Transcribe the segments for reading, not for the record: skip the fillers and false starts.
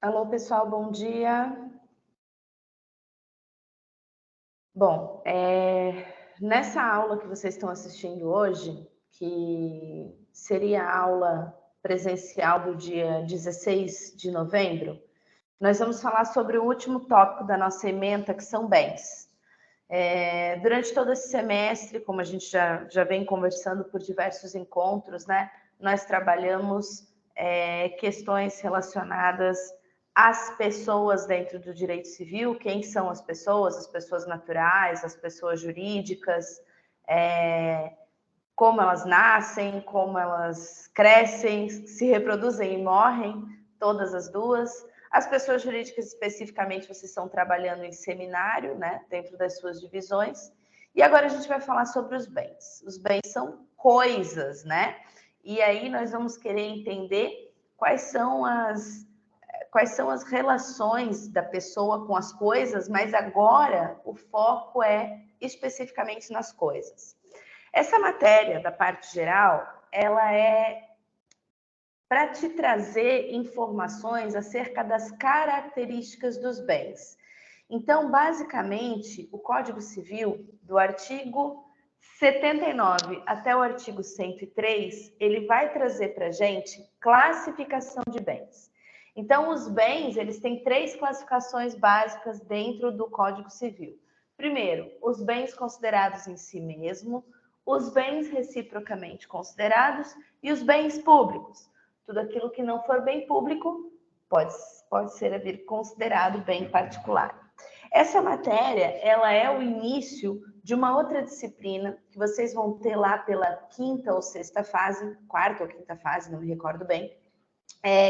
Alô, pessoal, bom dia. Bom, nessa aula que vocês estão assistindo hoje, que seria a aula presencial do dia 16 de novembro, nós vamos falar sobre o último tópico da nossa ementa, que são bens. Durante todo esse semestre, como a gente já vem conversando por diversos encontros, né, nós trabalhamos questões relacionadas às pessoas dentro do direito civil, quem são as pessoas naturais, as pessoas jurídicas, como elas nascem, como elas crescem, se reproduzem e morrem, todas as duas. As pessoas jurídicas, especificamente, vocês estão trabalhando em seminário, né, dentro das suas divisões. E agora a gente vai falar sobre os bens. Os bens são coisas, né? E aí nós vamos querer entender quais são as relações da pessoa com as coisas, mas agora o foco é especificamente nas coisas. Essa matéria, da parte geral, ela é para te trazer informações acerca das características dos bens. Então, basicamente, o Código Civil, do artigo 79 até o artigo 103, ele vai trazer para a gente classificação de bens. Então, os bens, eles têm 3 classificações básicas dentro do Código Civil. Primeiro, os bens considerados em si mesmo, os bens reciprocamente considerados e os bens públicos. Tudo aquilo que não for bem público pode ser considerado bem particular. Essa matéria, ela é o início de uma outra disciplina que vocês vão ter lá pela quinta ou sexta fase, quarta ou quinta fase, não me recordo bem,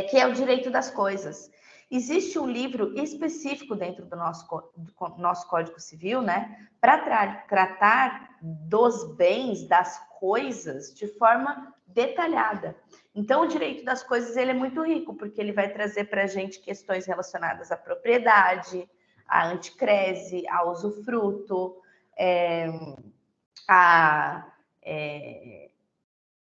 que é o direito das coisas. Existe um livro específico dentro do nosso Código Civil, né, para tratar dos bens, das coisas, de forma detalhada. Então, o direito das coisas ele é muito rico, porque ele vai trazer para a gente questões relacionadas à propriedade, à anticrese, ao usufruto, a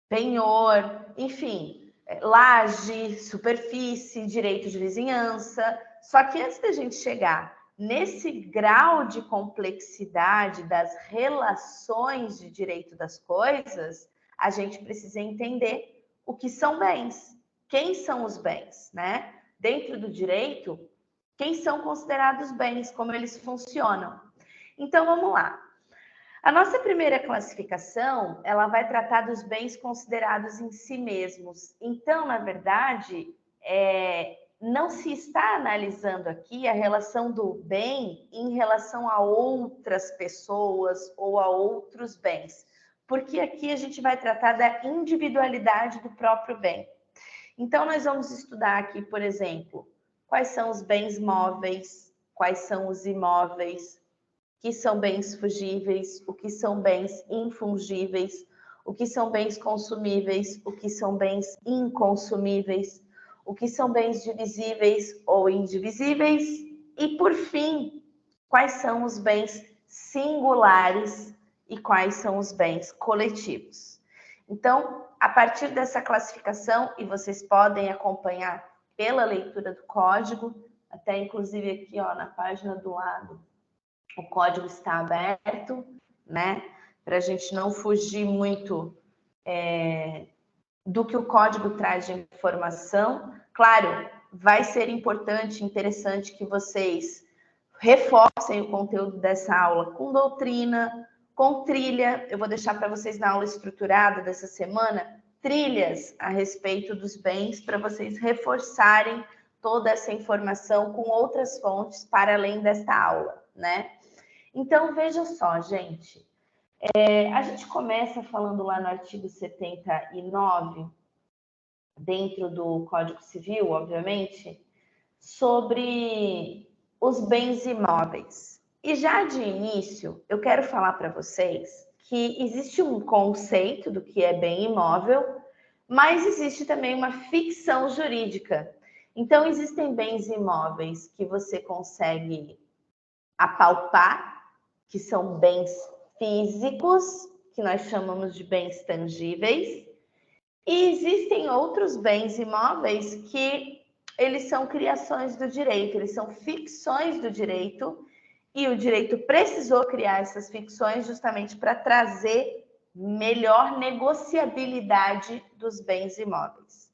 penhor, enfim, laje, superfície, direito de vizinhança. Só que antes da gente chegar nesse grau de complexidade das relações de direito das coisas, a gente precisa entender o que são bens, quem são os bens, né? Dentro do direito, quem são considerados bens, como eles funcionam. Então, vamos lá. A nossa primeira classificação, ela vai tratar dos bens considerados em si mesmos. Então, na verdade, não se está analisando aqui a relação do bem em relação a outras pessoas ou a outros bens, porque aqui a gente vai tratar da individualidade do próprio bem. Então, nós vamos estudar aqui, por exemplo, quais são os bens móveis, quais são os imóveis, o que são bens fungíveis, o que são bens infungíveis, o que são bens consumíveis, o que são bens inconsumíveis, o que são bens divisíveis ou indivisíveis e, por fim, quais são os bens singulares e quais são os bens coletivos. Então, a partir dessa classificação, e vocês podem acompanhar pela leitura do código, até inclusive aqui ó, na página do lado, o código está aberto, né? Para a gente não fugir muito do que o código traz de informação. Claro, vai ser importante, interessante que vocês reforcem o conteúdo dessa aula com doutrina, com trilha. Eu vou deixar para vocês na aula estruturada dessa semana trilhas a respeito dos bens para vocês reforçarem toda essa informação com outras fontes para além desta aula, né? Então, veja só, gente. A gente começa falando lá no artigo 79, dentro do Código Civil, obviamente, sobre os bens imóveis. E já de início, eu quero falar para vocês que existe um conceito do que é bem imóvel, mas existe também uma ficção jurídica. Então, existem bens imóveis que você consegue apalpar, que são bens físicos, que nós chamamos de bens tangíveis, e existem outros bens imóveis que eles são criações do direito, eles são ficções do direito, e o direito precisou criar essas ficções justamente para trazer melhor negociabilidade dos bens imóveis.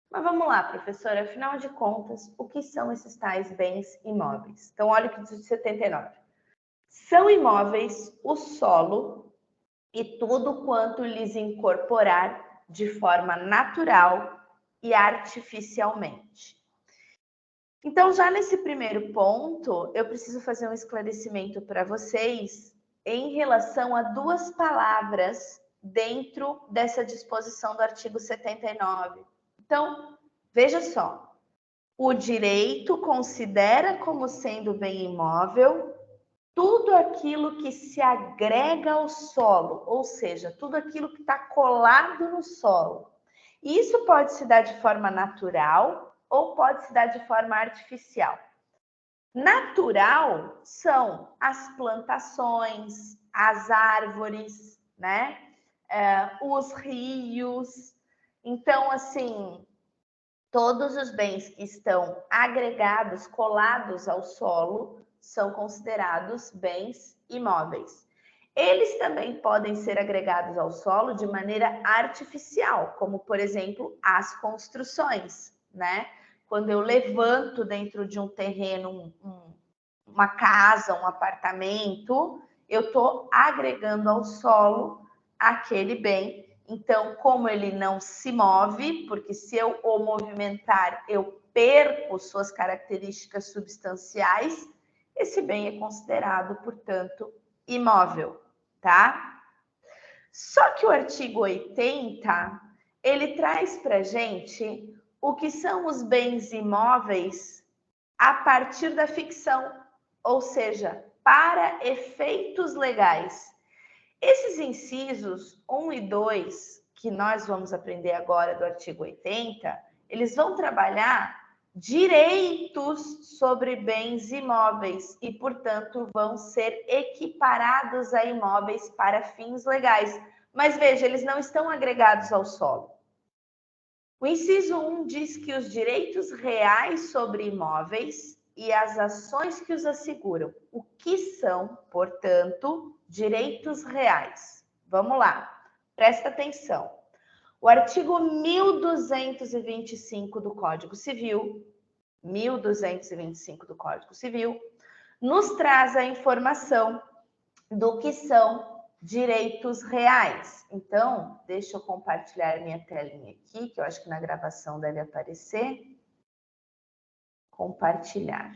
Mas vamos lá, professora, afinal de contas, o que são esses tais bens imóveis? Então, olha o que diz 79. São imóveis o solo e tudo quanto lhes incorporar de forma natural e artificialmente. Então, já nesse primeiro ponto, eu preciso fazer um esclarecimento para vocês em relação a duas palavras dentro dessa disposição do artigo 79. Então, veja só, o direito considera como sendo bem imóvel tudo aquilo que se agrega ao solo, ou seja, tudo aquilo que está colado no solo. E isso pode se dar de forma natural ou pode se dar de forma artificial. Natural são as plantações, as árvores, né? Os rios. Então, assim, todos os bens que estão agregados, colados ao solo, são considerados bens imóveis. Eles também podem ser agregados ao solo de maneira artificial, como, por exemplo, as construções, né? Quando eu levanto dentro de um terreno uma casa, um apartamento, eu estou agregando ao solo aquele bem. Então, como ele não se move, porque se eu o movimentar, eu perco suas características substanciais, esse bem é considerado, portanto, imóvel, tá? Só que o artigo 80, ele traz para gente o que são os bens imóveis a partir da ficção, ou seja, para efeitos legais. Esses incisos 1 e 2, que nós vamos aprender agora do artigo 80, eles vão trabalhar direitos sobre bens imóveis e, portanto, vão ser equiparados a imóveis para fins legais. Mas veja, eles não estão agregados ao solo. O inciso 1 diz que os direitos reais sobre imóveis e as ações que os asseguram. O que são, portanto, direitos reais? Vamos lá, presta atenção. O artigo 1225 do Código Civil, 1225 do Código Civil, nos traz a informação do que são direitos reais. Então, deixa eu compartilhar minha telinha aqui, que eu acho que na gravação deve aparecer. Compartilhar.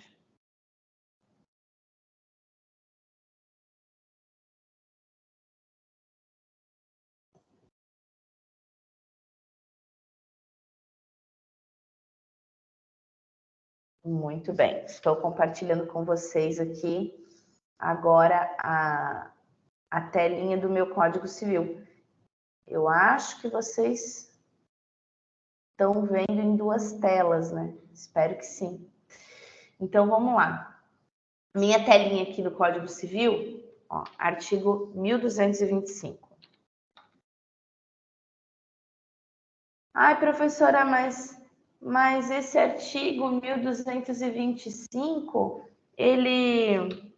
Muito bem, estou compartilhando com vocês aqui agora a telinha do meu Código Civil. Eu acho que vocês estão vendo em duas telas, né? Espero que sim. Então, vamos lá. Minha telinha aqui do Código Civil, ó, artigo 1225. Ai, professora, mas esse artigo 1225, ele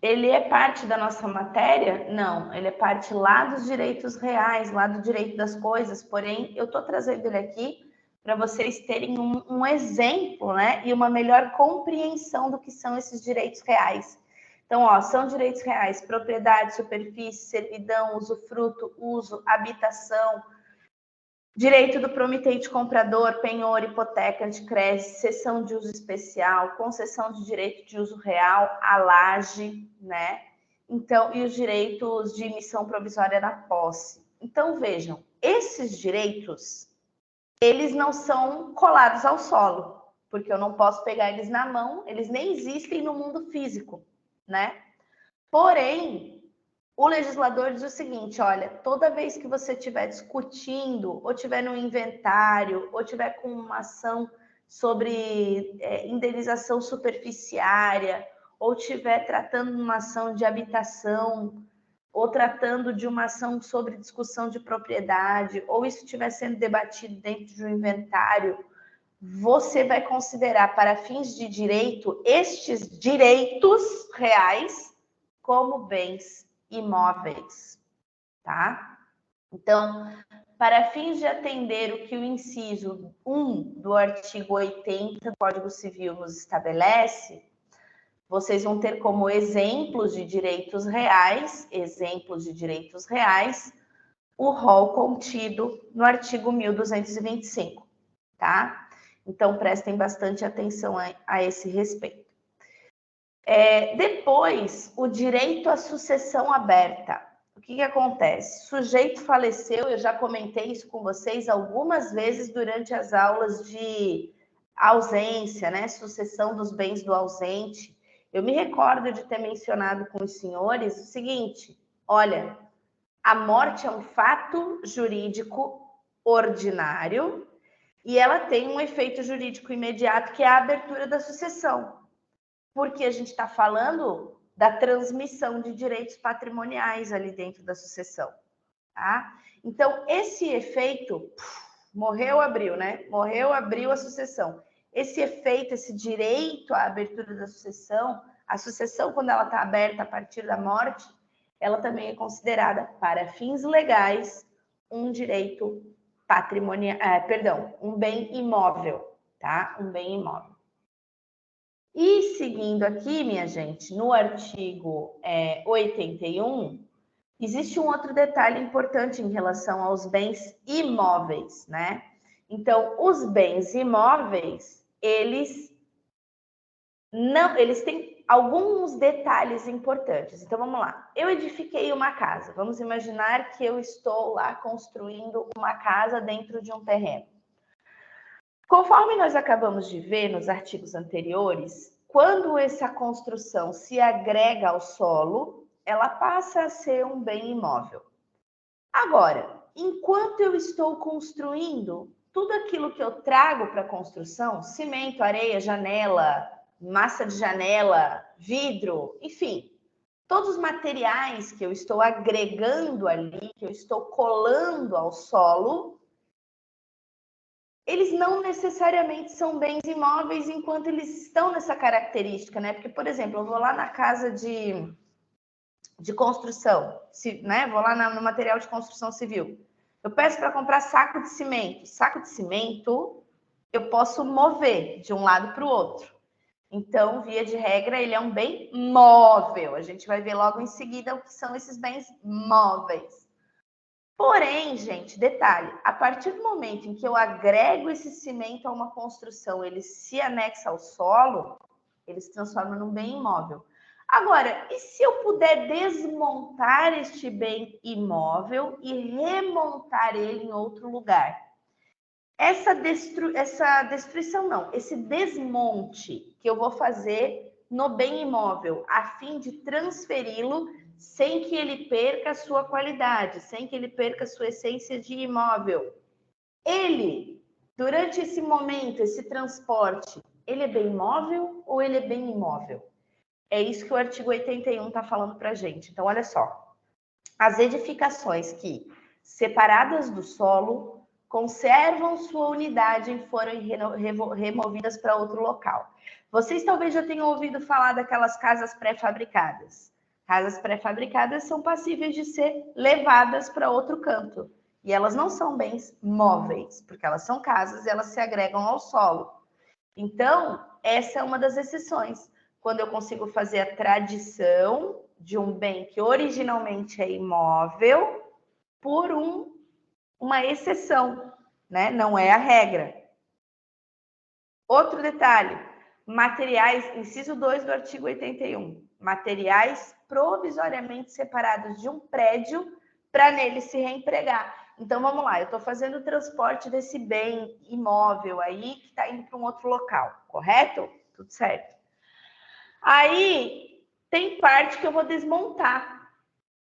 é parte da nossa matéria? Não, ele é parte lá dos direitos reais, lá do direito das coisas, porém, eu estou trazendo ele aqui para vocês terem um exemplo, né, e uma melhor compreensão do que são esses direitos reais. Então, ó, são direitos reais: propriedade, superfície, servidão, usufruto, uso, habitação, direito do promitente comprador, penhor, hipoteca, anticrédito, cessão de uso especial, concessão de direito de uso real, a laje, né? Então, e os direitos de emissão provisória da posse. Então, vejam, esses direitos, eles não são colados ao solo, porque eu não posso pegar eles na mão, eles nem existem no mundo físico, né? Porém, o legislador diz o seguinte: olha, toda vez que você estiver discutindo, ou tiver no inventário, ou tiver com uma ação sobre indenização superficiária, ou tiver tratando uma ação de habitação, ou tratando de uma ação sobre discussão de propriedade, ou isso estiver sendo debatido dentro de um inventário, você vai considerar, para fins de direito, estes direitos reais como bens imóveis, tá? Então, para fins de atender o que o inciso 1 do artigo 80 do Código Civil nos estabelece, vocês vão ter como exemplos de direitos reais, o rol contido no artigo 1225, tá? Então, prestem bastante atenção a esse respeito. Depois, o direito à sucessão aberta. O que acontece? O sujeito faleceu, eu já comentei isso com vocês algumas vezes durante as aulas de ausência, né? Sucessão dos bens do ausente. Eu me recordo de ter mencionado com os senhores o seguinte: olha, a morte é um fato jurídico ordinário e ela tem um efeito jurídico imediato, que é a abertura da sucessão, porque a gente está falando da transmissão de direitos patrimoniais ali dentro da sucessão, tá? Então, esse efeito, morreu, abriu, né? Morreu, abriu a sucessão. Esse efeito, esse direito à abertura da sucessão, a sucessão, quando ela está aberta a partir da morte, ela também é considerada, para fins legais, um direito patrimonial, um bem imóvel, tá? Um bem imóvel. E seguindo aqui, minha gente, no artigo 81, existe um outro detalhe importante em relação aos bens imóveis, né? Então, os bens imóveis, eles têm alguns detalhes importantes. Então, vamos lá. Eu edifiquei uma casa. Vamos imaginar que eu estou lá construindo uma casa dentro de um terreno. Conforme nós acabamos de ver nos artigos anteriores, quando essa construção se agrega ao solo, ela passa a ser um bem imóvel. Agora, enquanto eu estou construindo, tudo aquilo que eu trago para a construção, cimento, areia, janela, massa de janela, vidro, enfim, todos os materiais que eu estou agregando ali, que eu estou colando ao solo, eles não necessariamente são bens imóveis enquanto eles estão nessa característica, né? Porque, por exemplo, eu vou lá na casa de construção, né? Vou lá no material de construção civil. Eu peço para comprar saco de cimento. Saco de cimento eu posso mover de um lado para o outro. Então, via de regra, ele é um bem móvel. A gente vai ver logo em seguida o que são esses bens móveis. Porém, gente, detalhe, a partir do momento em que eu agrego esse cimento a uma construção, ele se anexa ao solo, ele se transforma num bem imóvel. Agora, e se eu puder desmontar este bem imóvel e remontar ele em outro lugar? Essa destruição não, esse desmonte que eu vou fazer no bem imóvel, a fim de transferi-lo sem que ele perca a sua qualidade, sem que ele perca a sua essência de imóvel. Ele, durante esse momento, esse transporte, ele é bem imóvel ou ele é bem imóvel? É isso que o artigo 81 está falando para a gente. Então, olha só. As edificações que, separadas do solo, conservam sua unidade e foram removidas para outro local. Vocês talvez já tenham ouvido falar daquelas casas pré-fabricadas. Casas pré-fabricadas são passíveis de ser levadas para outro canto. E elas não são bens móveis, porque elas são casas e elas se agregam ao solo. Então, essa é uma das exceções. Quando eu consigo fazer a tradição de um bem que originalmente é imóvel por uma exceção, né? Não é a regra. Outro detalhe, materiais, inciso 2 do artigo 81, materiais provisoriamente separados de um prédio para nele se reempregar. Então, vamos lá, eu estou fazendo o transporte desse bem imóvel aí que está indo para um outro local, correto? Tudo certo. Aí, tem parte que eu vou desmontar.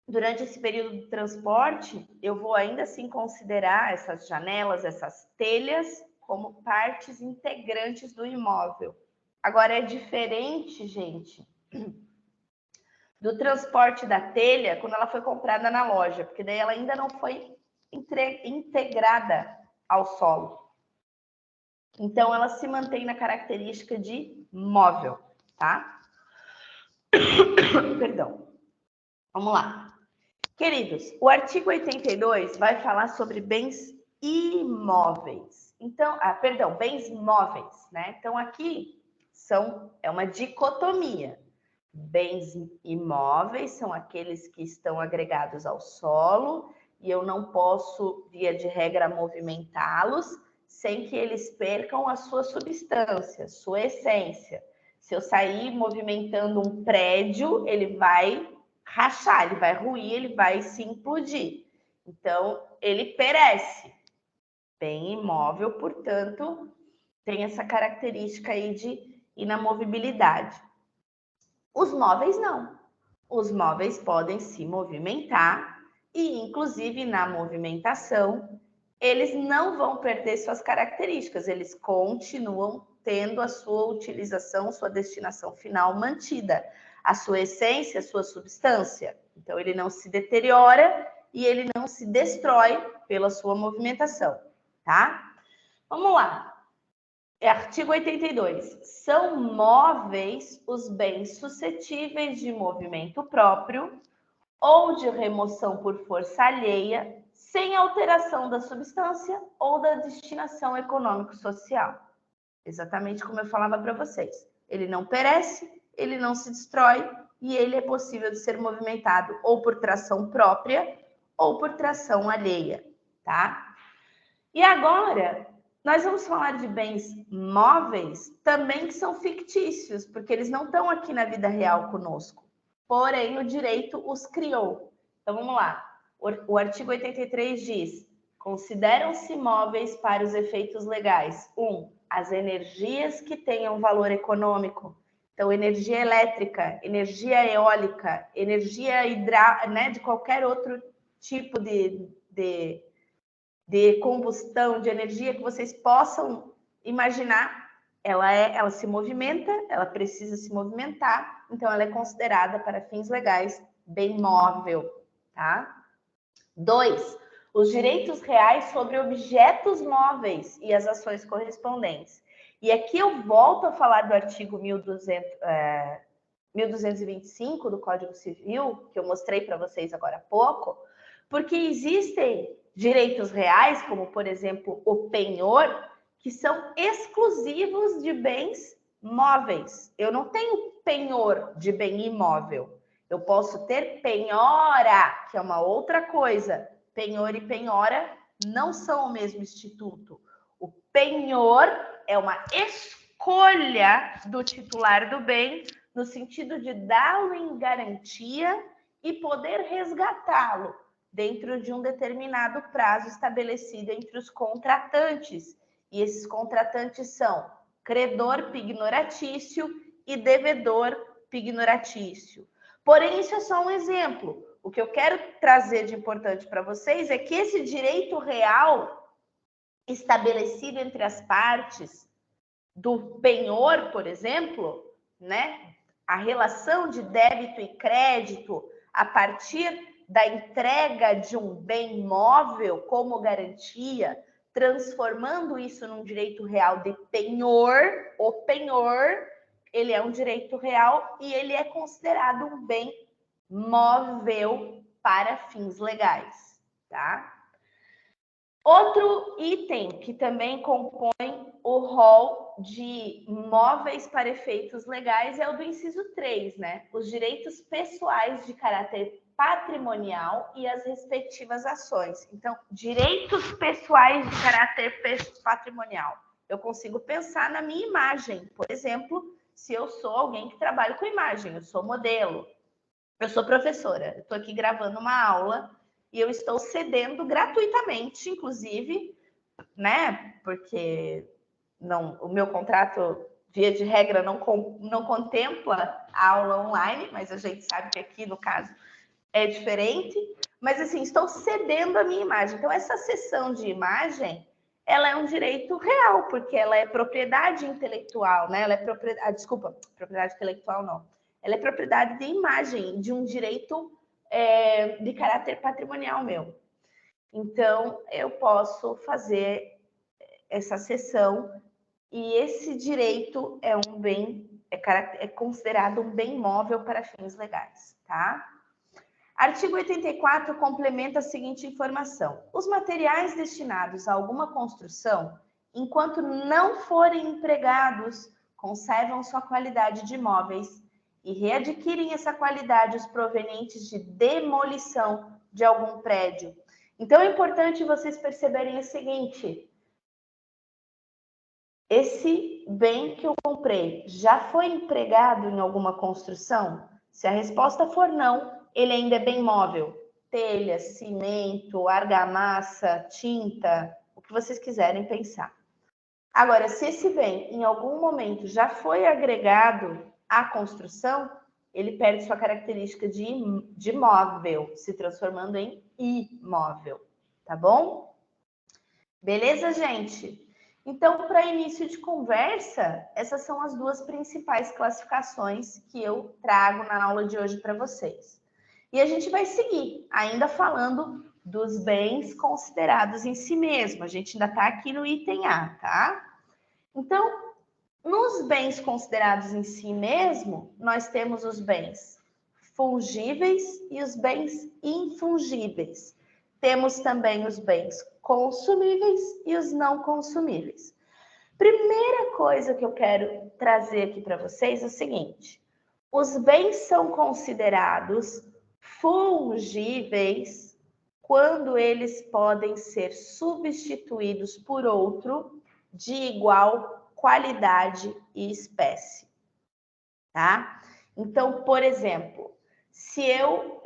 Durante esse período de transporte, eu vou ainda assim considerar essas janelas, essas telhas, como partes integrantes do imóvel. Agora, é diferente, gente, do transporte da telha quando ela foi comprada na loja, porque daí ela ainda não foi integrada ao solo. Então, ela se mantém na característica de móvel, tá? Perdão. Vamos lá. Queridos, o artigo 82 vai falar sobre bens imóveis. Então, bens móveis, né? Então, aqui é uma dicotomia. Bens imóveis são aqueles que estão agregados ao solo e eu não posso, via de regra, movimentá-los sem que eles percam a sua substância, sua essência. Se eu sair movimentando um prédio, ele vai rachar, ele vai ruir, ele vai se implodir. Então, ele perece. Bem imóvel, portanto, tem essa característica aí de inamovibilidade. Os móveis não. Os móveis podem se movimentar e, inclusive, na movimentação, eles não vão perder suas características, eles continuam tendo a sua utilização, sua destinação final mantida, a sua essência, a sua substância. Então, ele não se deteriora e ele não se destrói pela sua movimentação, tá? Vamos lá. Artigo 82. São móveis os bens suscetíveis de movimento próprio ou de remoção por força alheia, sem alteração da substância ou da destinação econômico-social. Exatamente como eu falava para vocês. Ele não perece, ele não se destrói e ele é possível de ser movimentado ou por tração própria ou por tração alheia, tá? E agora, nós vamos falar de bens móveis também que são fictícios, porque eles não estão aqui na vida real conosco. Porém, o direito os criou. Então, vamos lá. O artigo 83 diz: consideram-se móveis para os efeitos legais. 1. As energias que tenham valor econômico. Então, energia elétrica, energia eólica, energia hidráulica, né, de qualquer outro tipo de combustão, de energia que vocês possam imaginar, ela se movimenta, ela precisa se movimentar, então ela é considerada para fins legais bem móvel, tá? 2. Os direitos reais sobre objetos móveis e as ações correspondentes. E aqui eu volto a falar do artigo 1225 do Código Civil, que eu mostrei para vocês agora há pouco, porque existem direitos reais, como, por exemplo, o penhor, que são exclusivos de bens móveis. Eu não tenho penhor de bem imóvel. Eu posso ter penhora, que é uma outra coisa. Penhor e penhora não são o mesmo instituto. O penhor é uma escolha do titular do bem, no sentido de dá-lo em garantia e poder resgatá-lo dentro de um determinado prazo estabelecido entre os contratantes. E esses contratantes são credor pignoratício e devedor pignoratício. Porém, isso é só um exemplo. O que eu quero trazer de importante para vocês é que esse direito real estabelecido entre as partes do penhor, por exemplo, né? A relação de débito e crédito a partir da entrega de um bem móvel como garantia, transformando isso num direito real de penhor. O penhor, ele é um direito real e ele é considerado um bem móvel para fins legais, tá? Outro item que também compõe o rol de móveis para efeitos legais é o do inciso 3, né? Os direitos pessoais de caráter patrimonial e as respectivas ações. Então, direitos pessoais de caráter patrimonial. Eu consigo pensar na minha imagem. Por exemplo, se eu sou alguém que trabalha com imagem, eu sou modelo, eu sou professora, eu estou aqui gravando uma aula e eu estou cedendo gratuitamente, inclusive, né? Porque o meu contrato, via de regra, não contempla a aula online, mas a gente sabe que aqui, no caso, é diferente. Mas, assim, estou cedendo a minha imagem. Então, essa cessão de imagem, ela é um direito real, porque ela é propriedade intelectual, né? Ela é propriedade intelectual não. ela é propriedade de imagem, de um direito de caráter patrimonial meu. Então, eu posso fazer essa cessão e esse direito é um bem, é considerado um bem móvel para fins legais, tá? Artigo 84 complementa a seguinte informação: os materiais destinados a alguma construção, enquanto não forem empregados, conservam sua qualidade de imóveis e readquirem essa qualidade os provenientes de demolição de algum prédio. Então é importante vocês perceberem o seguinte: esse bem que eu comprei já foi empregado em alguma construção? Se a resposta for não, ele ainda é bem móvel. Telha, cimento, argamassa, tinta, o que vocês quiserem pensar. Agora, se esse bem em algum momento já foi agregado à construção, ele perde sua característica de móvel, se transformando em imóvel, tá bom? Beleza, gente? Então, para início de conversa, essas são as duas principais classificações que eu trago na aula de hoje para vocês. E a gente vai seguir, ainda falando dos bens considerados em si mesmo. A gente ainda está aqui no item A, tá? Então, nos bens considerados em si mesmo, nós temos os bens fungíveis e os bens infungíveis. Temos também os bens consumíveis e os não consumíveis. Primeira coisa que eu quero trazer aqui para vocês é o seguinte: os bens são considerados fungíveis quando eles podem ser substituídos por outro de igual qualidade e espécie, tá? Então, por exemplo, se eu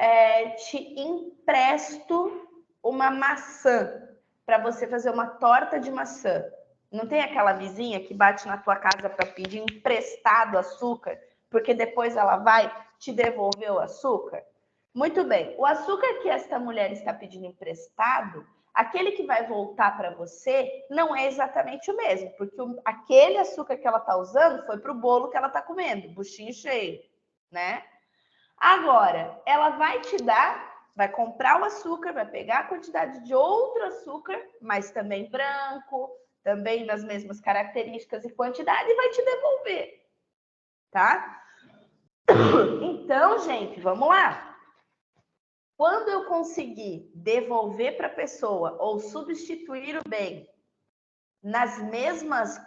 te empresto uma maçã para você fazer uma torta de maçã, não tem aquela vizinha que bate na tua casa para pedir emprestado açúcar, porque depois ela vai te devolver o açúcar? Muito bem, o açúcar que esta mulher está pedindo emprestado, aquele que vai voltar para você não é exatamente o mesmo, porque aquele açúcar que ela está usando foi para o bolo que ela está comendo, buchinho cheio, né? Agora, ela vai te dar, vai comprar o açúcar, vai pegar a quantidade de outro açúcar, mas também branco, também nas mesmas características e quantidade, e vai te devolver, tá? Então, gente, vamos lá. Quando eu conseguir devolver para a pessoa ou substituir o bem nas mesmas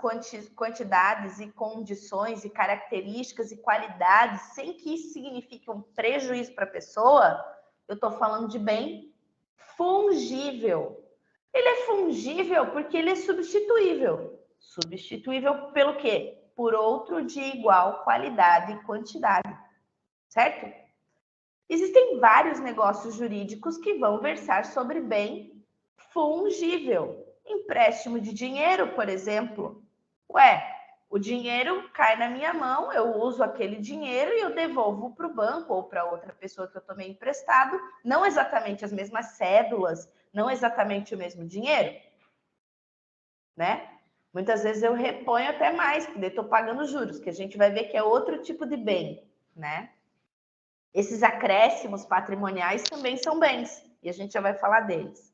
quantidades e condições e características e qualidades, sem que isso signifique um prejuízo para a pessoa, eu estou falando de bem fungível. Ele é fungível porque ele é substituível. Substituível pelo quê? Por outro de igual qualidade e quantidade, certo? Existem vários negócios jurídicos que vão versar sobre bem fungível. Empréstimo de dinheiro, por exemplo. O dinheiro cai na minha mão, eu uso aquele dinheiro e eu devolvo para o banco ou para outra pessoa que eu tomei emprestado, não exatamente as mesmas cédulas, não exatamente o mesmo dinheiro, né? Muitas vezes eu reponho até mais, porque eu estou pagando juros, que a gente vai ver que é outro tipo de bem, né? Esses acréscimos patrimoniais também são bens, e a gente já vai falar deles.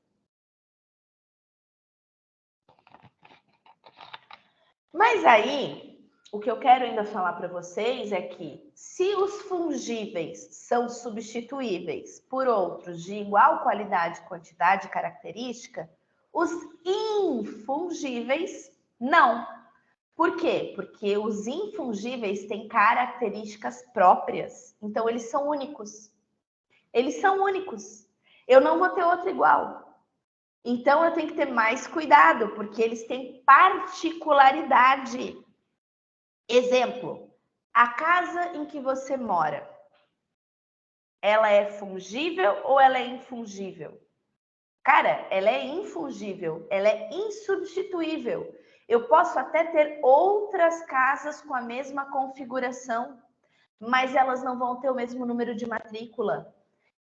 Mas aí, o que eu quero ainda falar para vocês é que, se os fungíveis são substituíveis por outros de igual qualidade, quantidade e característica, os infungíveis não. Por quê? Porque os infungíveis têm características próprias, então eles são únicos. Eles são únicos. Eu não vou ter outro igual. Então, eu tenho que ter mais cuidado, porque eles têm particularidade. Exemplo, a casa em que você mora, ela é fungível ou ela é infungível? Cara, ela é infungível, ela é insubstituível. Eu posso até ter outras casas com a mesma configuração, mas elas não vão ter o mesmo número de matrícula,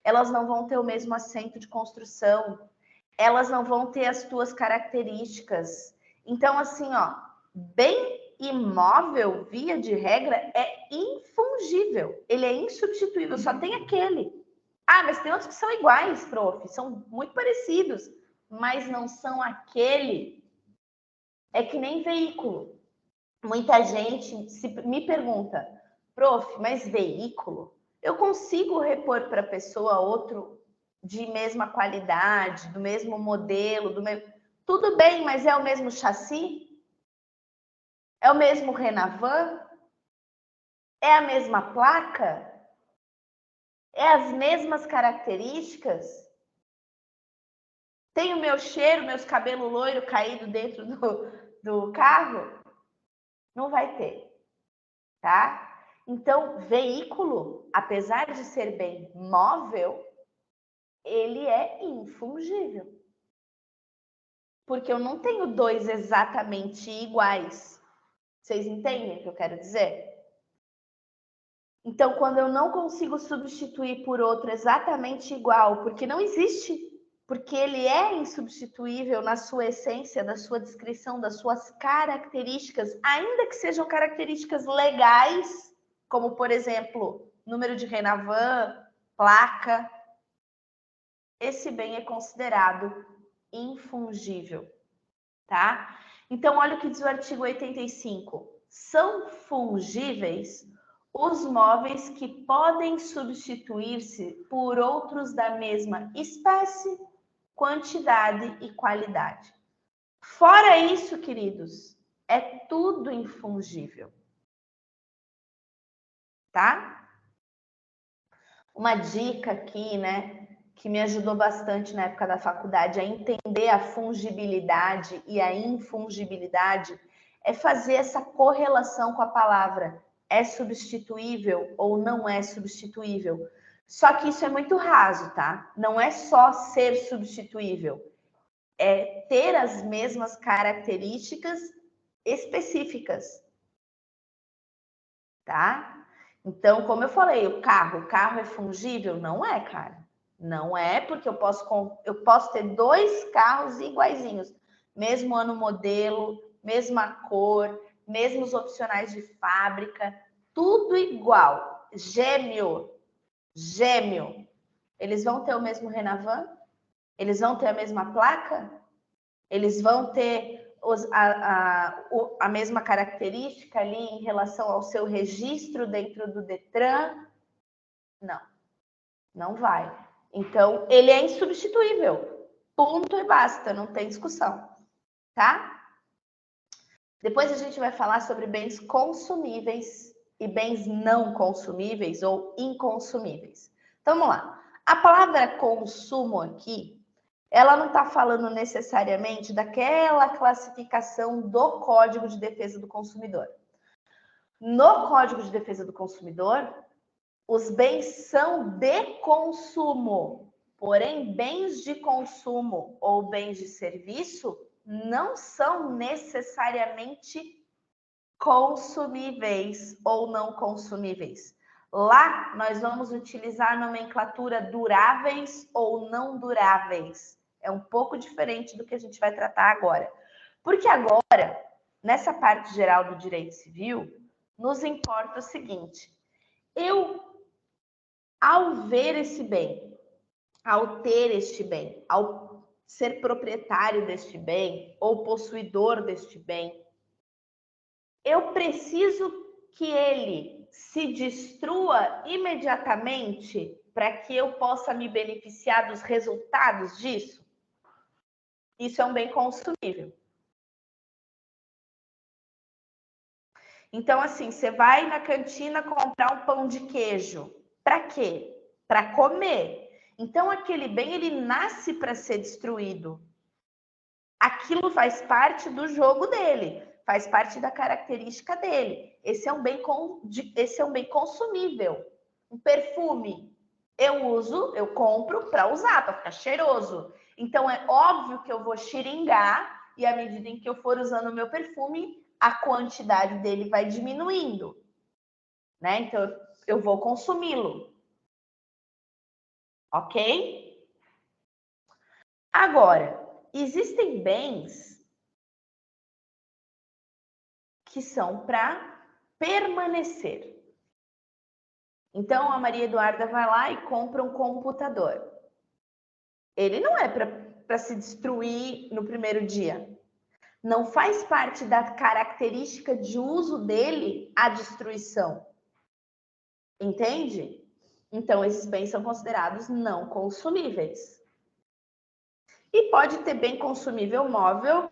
elas não vão ter o mesmo assento de construção, elas não vão ter as tuas características. Então, assim, ó, bem imóvel, via de regra, é infungível. Ele é insubstituível, só tem aquele. Ah, mas tem outros que são iguais, prof. São muito parecidos, mas não são aquele. É que nem veículo. Muita gente me pergunta, prof, mas veículo? Eu consigo repor para a pessoa outro de mesma qualidade, do mesmo modelo, tudo bem, mas é o mesmo chassi? É o mesmo Renavan? É a mesma placa? É as mesmas características? Tem o meu cheiro, meus cabelos loiro caído dentro do carro? Não vai ter, tá? Então, veículo, apesar de ser bem móvel, ele é infungível. Porque eu não tenho dois exatamente iguais. Vocês entendem o que eu quero dizer? Então, quando eu não consigo substituir por outro exatamente igual, porque não existe, porque ele é insubstituível na sua essência, na sua descrição, das suas características, ainda que sejam características legais, como, por exemplo, número de Renavan, placa, esse bem é considerado infungível, tá? Então, olha o que diz o artigo 85. São fungíveis os móveis que podem substituir-se por outros da mesma espécie, quantidade e qualidade. Fora isso, queridos, é tudo infungível, tá? Uma dica aqui, né, que me ajudou bastante na época da faculdade a entender a fungibilidade e a infungibilidade é fazer essa correlação com a palavra é substituível ou não é substituível. Só que isso é muito raso, tá? Não é só ser substituível, é ter as mesmas características específicas, tá? Então, como eu falei, o carro é fungível? Não é, cara. Não é, porque eu posso ter dois carros iguaizinhos, mesmo ano modelo, mesma cor, mesmos opcionais de fábrica, tudo igual. Gêmeo. Eles vão ter o mesmo Renavan? Eles vão ter a mesma placa? Eles vão ter a mesma característica ali em relação ao seu registro dentro do Detran? Não, não vai. Então, ele é insubstituível. Ponto e basta, não tem discussão, tá? Depois a gente vai falar sobre bens consumíveis e bens não consumíveis ou inconsumíveis. Então, vamos lá. A palavra consumo aqui, ela não está falando necessariamente daquela classificação do Código de Defesa do Consumidor. No Código de Defesa do Consumidor, os bens são de consumo, porém, bens de consumo ou bens de serviço não são necessariamente consumíveis ou não consumíveis. Lá, nós vamos utilizar a nomenclatura duráveis ou não duráveis. É um pouco diferente do que a gente vai tratar agora. Porque agora, nessa parte geral do direito civil, nos importa o seguinte: eu, ao ver esse bem, ao ter este bem, ao ser proprietário deste bem ou possuidor deste bem, eu preciso que ele se destrua imediatamente para que eu possa me beneficiar dos resultados disso? Isso é um bem consumível. Então, assim, você vai na cantina comprar um pão de queijo. Para quê? Para comer. Então, aquele bem, ele nasce para ser destruído. Aquilo faz parte do jogo dele, faz parte da característica dele. Esse é um bem consumível. Um perfume, eu uso, eu compro para usar, para ficar cheiroso. Então, é óbvio que eu vou xiringar e à medida em que eu for usando o meu perfume, a quantidade dele vai diminuindo, né? Então, eu vou consumi-lo. Ok? Agora, existem bens que são para permanecer. Então, a Maria Eduarda vai lá e compra um computador. Ele não é para se destruir no primeiro dia. Não faz parte da característica de uso dele a destruição. Entende? Então, esses bens são considerados não consumíveis. E pode ter bem consumível móvel,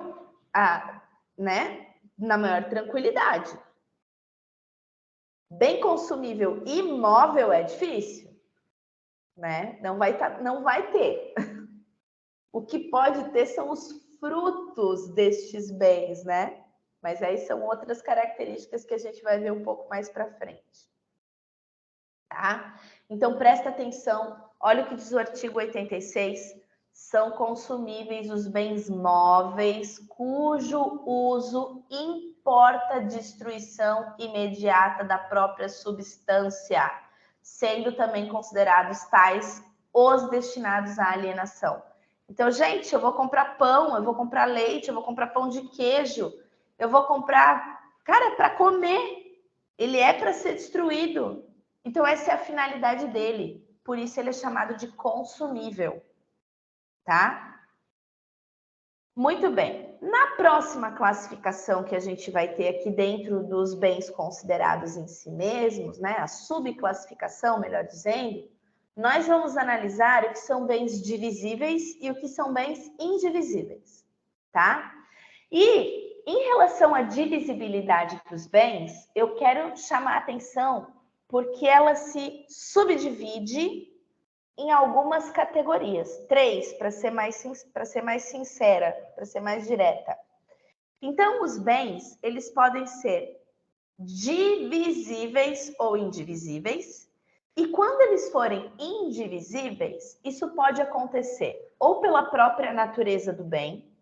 né, na maior tranquilidade. Bem consumível imóvel é difícil, né? Não vai ter. O que pode ter são os frutos destes bens, né? Mas aí são outras características que a gente vai ver um pouco mais para frente. Tá? Então, presta atenção. Olha o que diz o artigo 86. São consumíveis os bens móveis cujo uso importa destruição imediata da própria substância, sendo também considerados tais os destinados à alienação. Então, gente, eu vou comprar pão, eu vou comprar leite, eu vou comprar pão de queijo, eu vou comprar... Cara, para comer. Ele é para ser destruído. Então, essa é a finalidade dele. Por isso, ele é chamado de consumível. Tá? Muito bem. Na próxima classificação que a gente vai ter aqui dentro dos bens considerados em si mesmos, né? A subclassificação, melhor dizendo, nós vamos analisar o que são bens divisíveis e o que são bens indivisíveis, tá? E em relação à divisibilidade dos bens, eu quero chamar a atenção porque ela se subdivide em algumas categorias, 3, para ser mais sincera, para ser mais direta. Então, os bens, eles podem ser divisíveis ou indivisíveis, e quando eles forem indivisíveis, isso pode acontecer ou pela própria natureza do bem,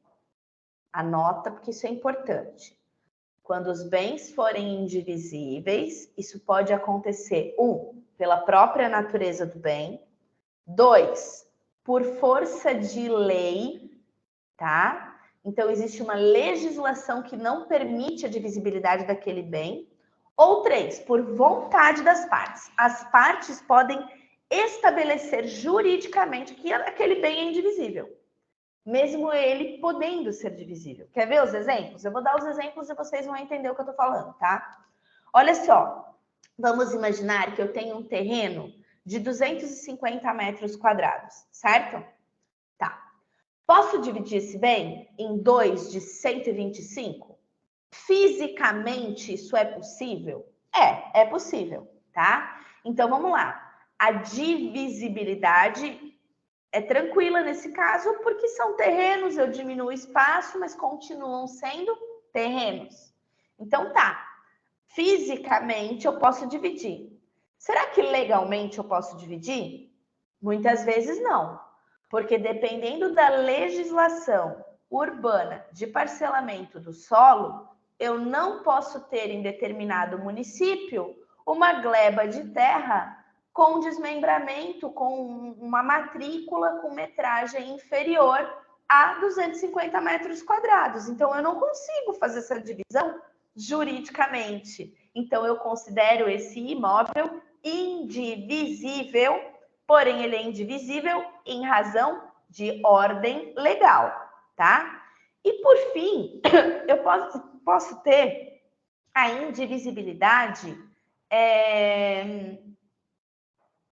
anota porque isso é importante. Quando os bens forem indivisíveis, isso pode acontecer, 1, pela própria natureza do bem, 2, por força de lei, tá? Então, existe uma legislação que não permite a divisibilidade daquele bem. Ou 3, por vontade das partes. As partes podem estabelecer juridicamente que aquele bem é indivisível, mesmo ele podendo ser divisível. Quer ver os exemplos? Eu vou dar os exemplos e vocês vão entender o que eu tô falando, tá? Olha só, vamos imaginar que eu tenho um terreno de 250 metros quadrados, certo? Tá. Posso dividir esse bem em 2 de 125? Fisicamente, isso é possível? É possível, tá? Então, vamos lá. A divisibilidade é tranquila nesse caso, porque são terrenos, eu diminuo o espaço, mas continuam sendo terrenos. Então, tá. Fisicamente, eu posso dividir. Será que legalmente eu posso dividir? Muitas vezes não, porque dependendo da legislação urbana de parcelamento do solo, eu não posso ter em determinado município uma gleba de terra com desmembramento, com uma matrícula com metragem inferior a 250 metros quadrados. Então, eu não consigo fazer essa divisão juridicamente. Então, eu considero esse imóvel indivisível, porém ele é indivisível em razão de ordem legal, tá? E por fim, eu posso ter a indivisibilidade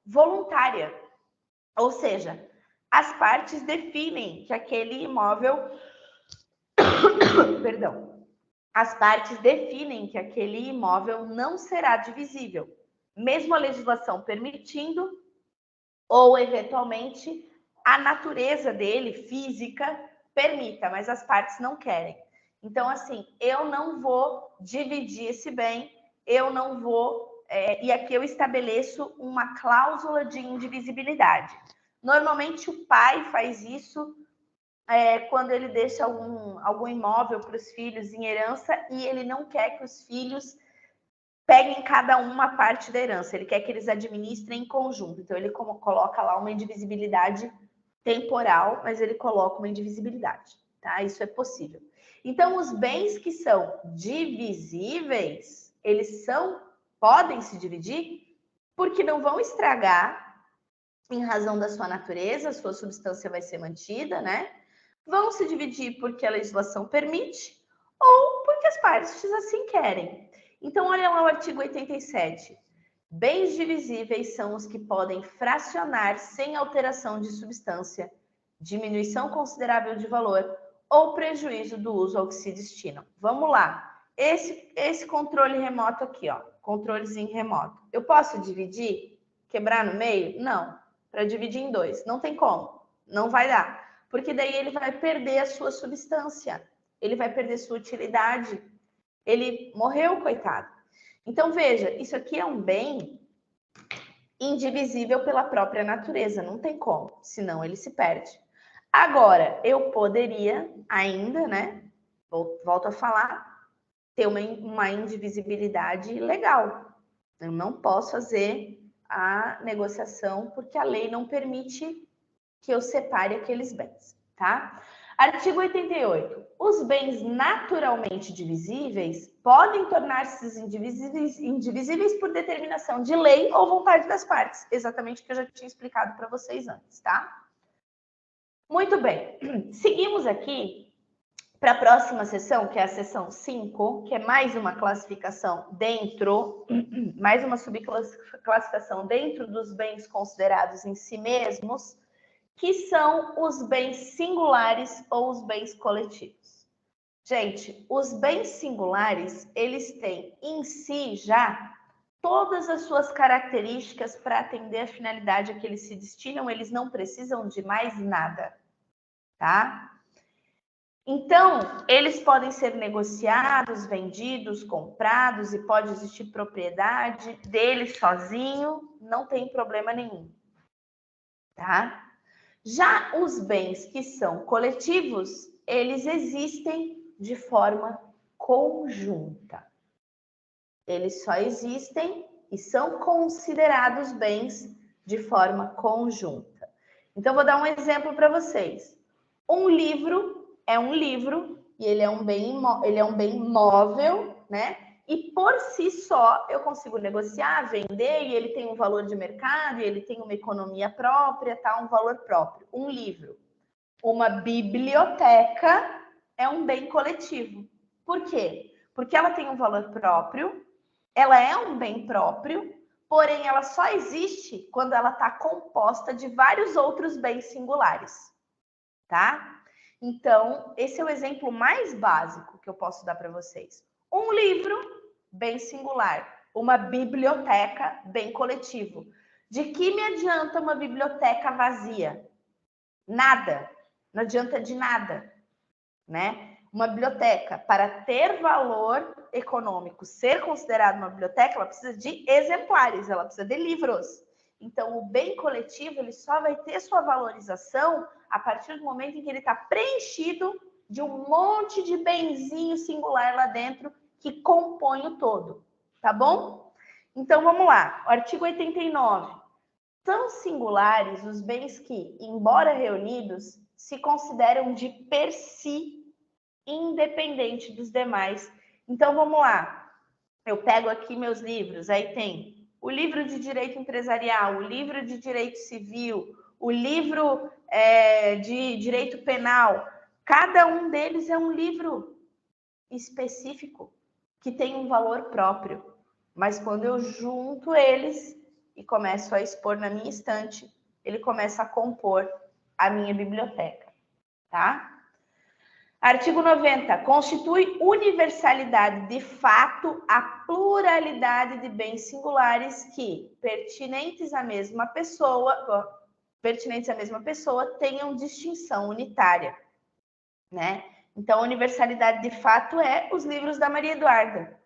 voluntária, ou seja, as partes definem que aquele imóvel, perdão, as partes definem que aquele imóvel não será divisível, mesmo a legislação permitindo, ou eventualmente a natureza dele, física, permita, mas as partes não querem. Então, assim, eu não vou dividir esse bem, eu não vou... e aqui eu estabeleço uma cláusula de indivisibilidade. Normalmente o pai faz isso quando ele deixa algum imóvel para os filhos em herança e ele não quer que os filhos peguem cada uma parte da herança, ele quer que eles administrem em conjunto. Então, ele coloca lá uma indivisibilidade temporal, mas ele coloca uma indivisibilidade, tá? Isso é possível. Então, os bens que são divisíveis, eles podem se dividir porque não vão estragar em razão da sua natureza, a sua substância vai ser mantida, né? Vão se dividir porque a legislação permite ou porque as partes assim querem. Então, olha lá o artigo 87. Bens divisíveis são os que podem fracionar sem alteração de substância, diminuição considerável de valor ou prejuízo do uso ao que se destinam. Vamos lá. Esse controle remoto aqui, ó, controlezinho remoto. Eu posso dividir? Quebrar no meio? Não. Para dividir em dois. Não tem como. Não vai dar. Porque daí ele vai perder a sua substância. Ele vai perder sua utilidade. Ele morreu, coitado. Então, veja, isso aqui é um bem indivisível pela própria natureza. Não tem como. Senão ele se perde. Agora, eu poderia ainda, né? Volto a falar, ter uma indivisibilidade legal. Eu não posso fazer a negociação porque a lei não permite que eu separe aqueles bens, tá? Artigo 88. Os bens naturalmente divisíveis podem tornar-se indivisíveis por determinação de lei ou vontade das partes. Exatamente o que eu já tinha explicado para vocês antes, tá? Muito bem. Seguimos aqui para a próxima seção, que é a seção 5, que é mais uma classificação dentro, mais uma subclassificação dentro dos bens considerados em si mesmos, que são os bens singulares ou os bens coletivos. Gente, os bens singulares, eles têm em si já todas as suas características para atender a finalidade a que eles se destinam, eles não precisam de mais nada, tá? Então, eles podem ser negociados, vendidos, comprados e pode existir propriedade deles sozinho, não tem problema nenhum, tá? Já os bens que são coletivos, eles existem de forma conjunta. Eles só existem e são considerados bens de forma conjunta. Então, vou dar um exemplo para vocês. Um livro é um livro e ele é um bem móvel, né? E por si só eu consigo negociar, vender, e ele tem um valor de mercado, e ele tem uma economia própria, tá? Um valor próprio. Um livro. Uma biblioteca é um bem coletivo. Por quê? Porque ela tem um valor próprio, ela é um bem próprio, porém ela só existe quando ela está composta de vários outros bens singulares, tá? Então, esse é o exemplo mais básico que eu posso dar para vocês. Um livro, bem singular. Uma biblioteca, bem coletivo. De que me adianta uma biblioteca vazia? Nada. Não adianta de nada, né? Uma biblioteca, para ter valor econômico, ser considerada uma biblioteca, ela precisa de exemplares, ela precisa de livros. Então, o bem coletivo, ele só vai ter sua valorização a partir do momento em que ele está preenchido de um monte de benzinho singular lá dentro que compõe o todo, tá bom? Então, vamos lá. O artigo 89. São singulares os bens que, embora reunidos, se consideram de per si independente dos demais. Então, vamos lá. Eu pego aqui meus livros, aí tem o livro de direito empresarial, o livro de direito civil, o livro de direito penal. Cada um deles é um livro específico que tem um valor próprio. Mas quando eu junto eles e começo a expor na minha estante, ele começa a compor a minha biblioteca, tá? Artigo 90. Constitui universalidade de fato a pluralidade de bens singulares que, pertinentes à mesma pessoa, tenham distinção unitária, né? Então, universalidade de fato é os livros da Maria Eduarda,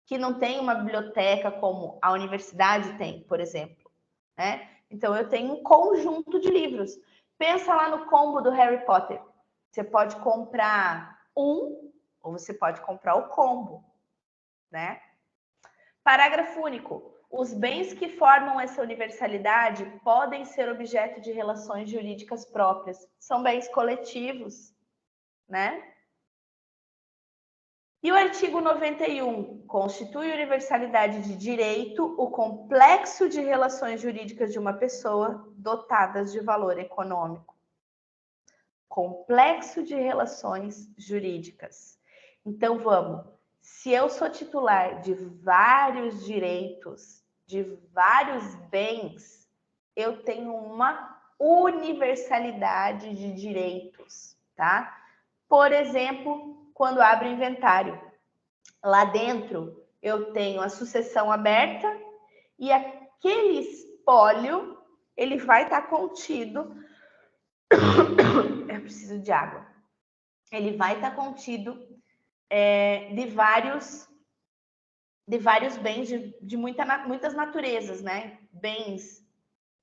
que não tem uma biblioteca como a universidade tem, por exemplo, né? Então, eu tenho um conjunto de livros. Pensa lá no combo do Harry Potter. Você pode comprar um ou você pode comprar o combo, né? Parágrafo único. Os bens que formam essa universalidade podem ser objeto de relações jurídicas próprias. São bens coletivos. né? E o artigo 91 constitui universalidade de direito o complexo de relações jurídicas de uma pessoa dotadas de valor econômico. Complexo de relações jurídicas. Então, vamos. Se eu sou titular de vários direitos, de vários bens, eu tenho uma universalidade de direitos, tá? Por exemplo, quando abro inventário, lá dentro eu tenho a sucessão aberta e aquele espólio, ele vai estar contido. Eu preciso de água. Ele vai estar contido de vários bens de muitas naturezas, né? Bens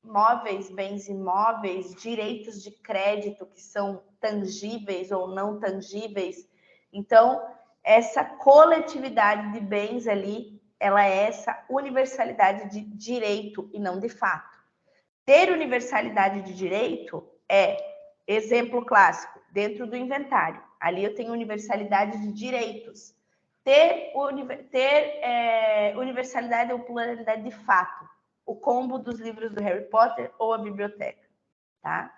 móveis, bens imóveis, direitos de crédito que são tangíveis ou não tangíveis. Então, essa coletividade de bens ali, ela é essa universalidade de direito e não de fato. Ter universalidade de direito é, exemplo clássico, dentro do inventário. Ali eu tenho universalidade de direitos. Ter universalidade ou pluralidade de fato. O combo dos livros do Harry Potter ou a biblioteca, tá?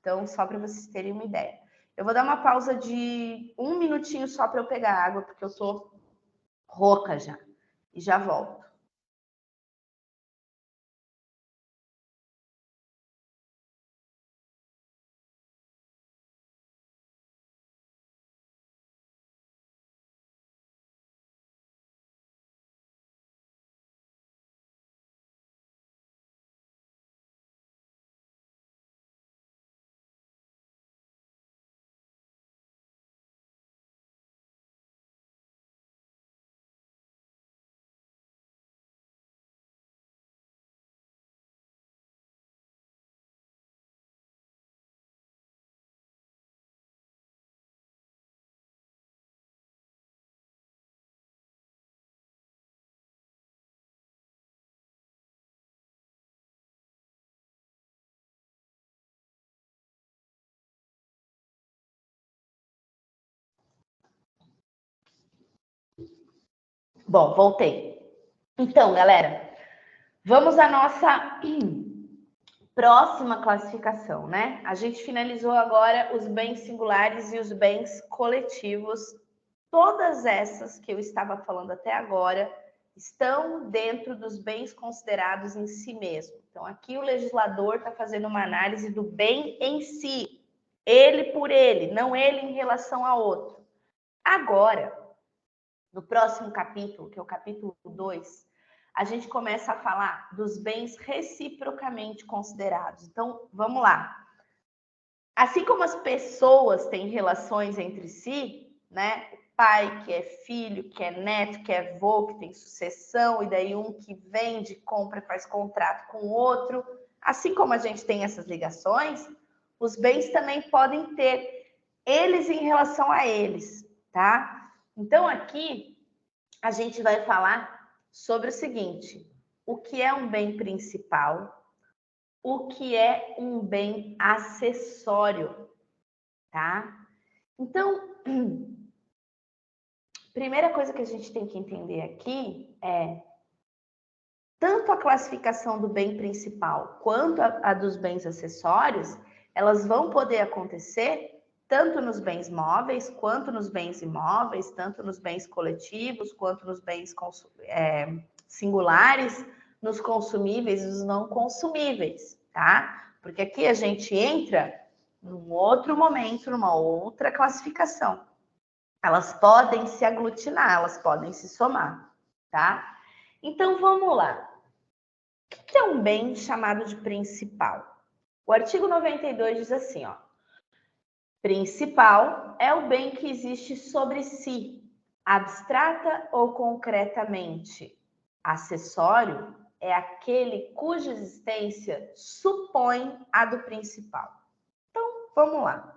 Então, só para vocês terem uma ideia. Eu vou dar uma pausa de 1 minutinho só para eu pegar água, porque eu tô rouca já. E já volto. Bom, voltei. Então, galera, vamos à nossa próxima classificação, né? A gente finalizou agora os bens singulares e os bens coletivos. Todas essas que eu estava falando até agora estão dentro dos bens considerados em si mesmo. Então, aqui o legislador está fazendo uma análise do bem em si, ele por ele, não ele em relação a outro. Agora, no próximo capítulo, que é o capítulo 2, a gente começa a falar dos bens reciprocamente considerados. Então, vamos lá. Assim como as pessoas têm relações entre si, né? O pai que é filho, que é neto, que é avô, que tem sucessão, e daí um que vende, compra, faz contrato com o outro. Assim como a gente tem essas ligações, os bens também podem ter eles em relação a eles, tá? Então, aqui a gente vai falar sobre o seguinte: o que é um bem principal, o que é um bem acessório, tá? Então, primeira coisa que a gente tem que entender aqui é tanto a classificação do bem principal quanto a dos bens acessórios, elas vão poder acontecer tanto nos bens móveis, quanto nos bens imóveis, tanto nos bens coletivos, quanto nos bens singulares, nos consumíveis e nos não consumíveis, tá? Porque aqui a gente entra num outro momento, numa outra classificação. Elas podem se aglutinar, elas podem se somar, tá? Então, vamos lá. O que é um bem chamado de principal? O artigo 92 diz assim, ó. Principal é o bem que existe sobre si, abstrata ou concretamente. Acessório é aquele cuja existência supõe a do principal. Então, vamos lá.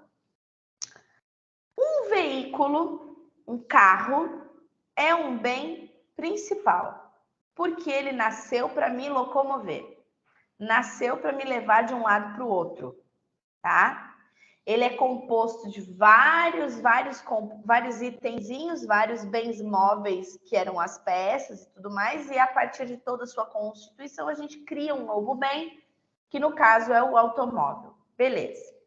Um veículo, um carro, é um bem principal, porque ele nasceu para me locomover, nasceu para me levar de um lado para o outro, tá? Ele é composto de vários itenzinhos, vários bens móveis, que eram as peças e tudo mais, e a partir de toda a sua constituição, a gente cria um novo bem, que no caso é o automóvel. Beleza.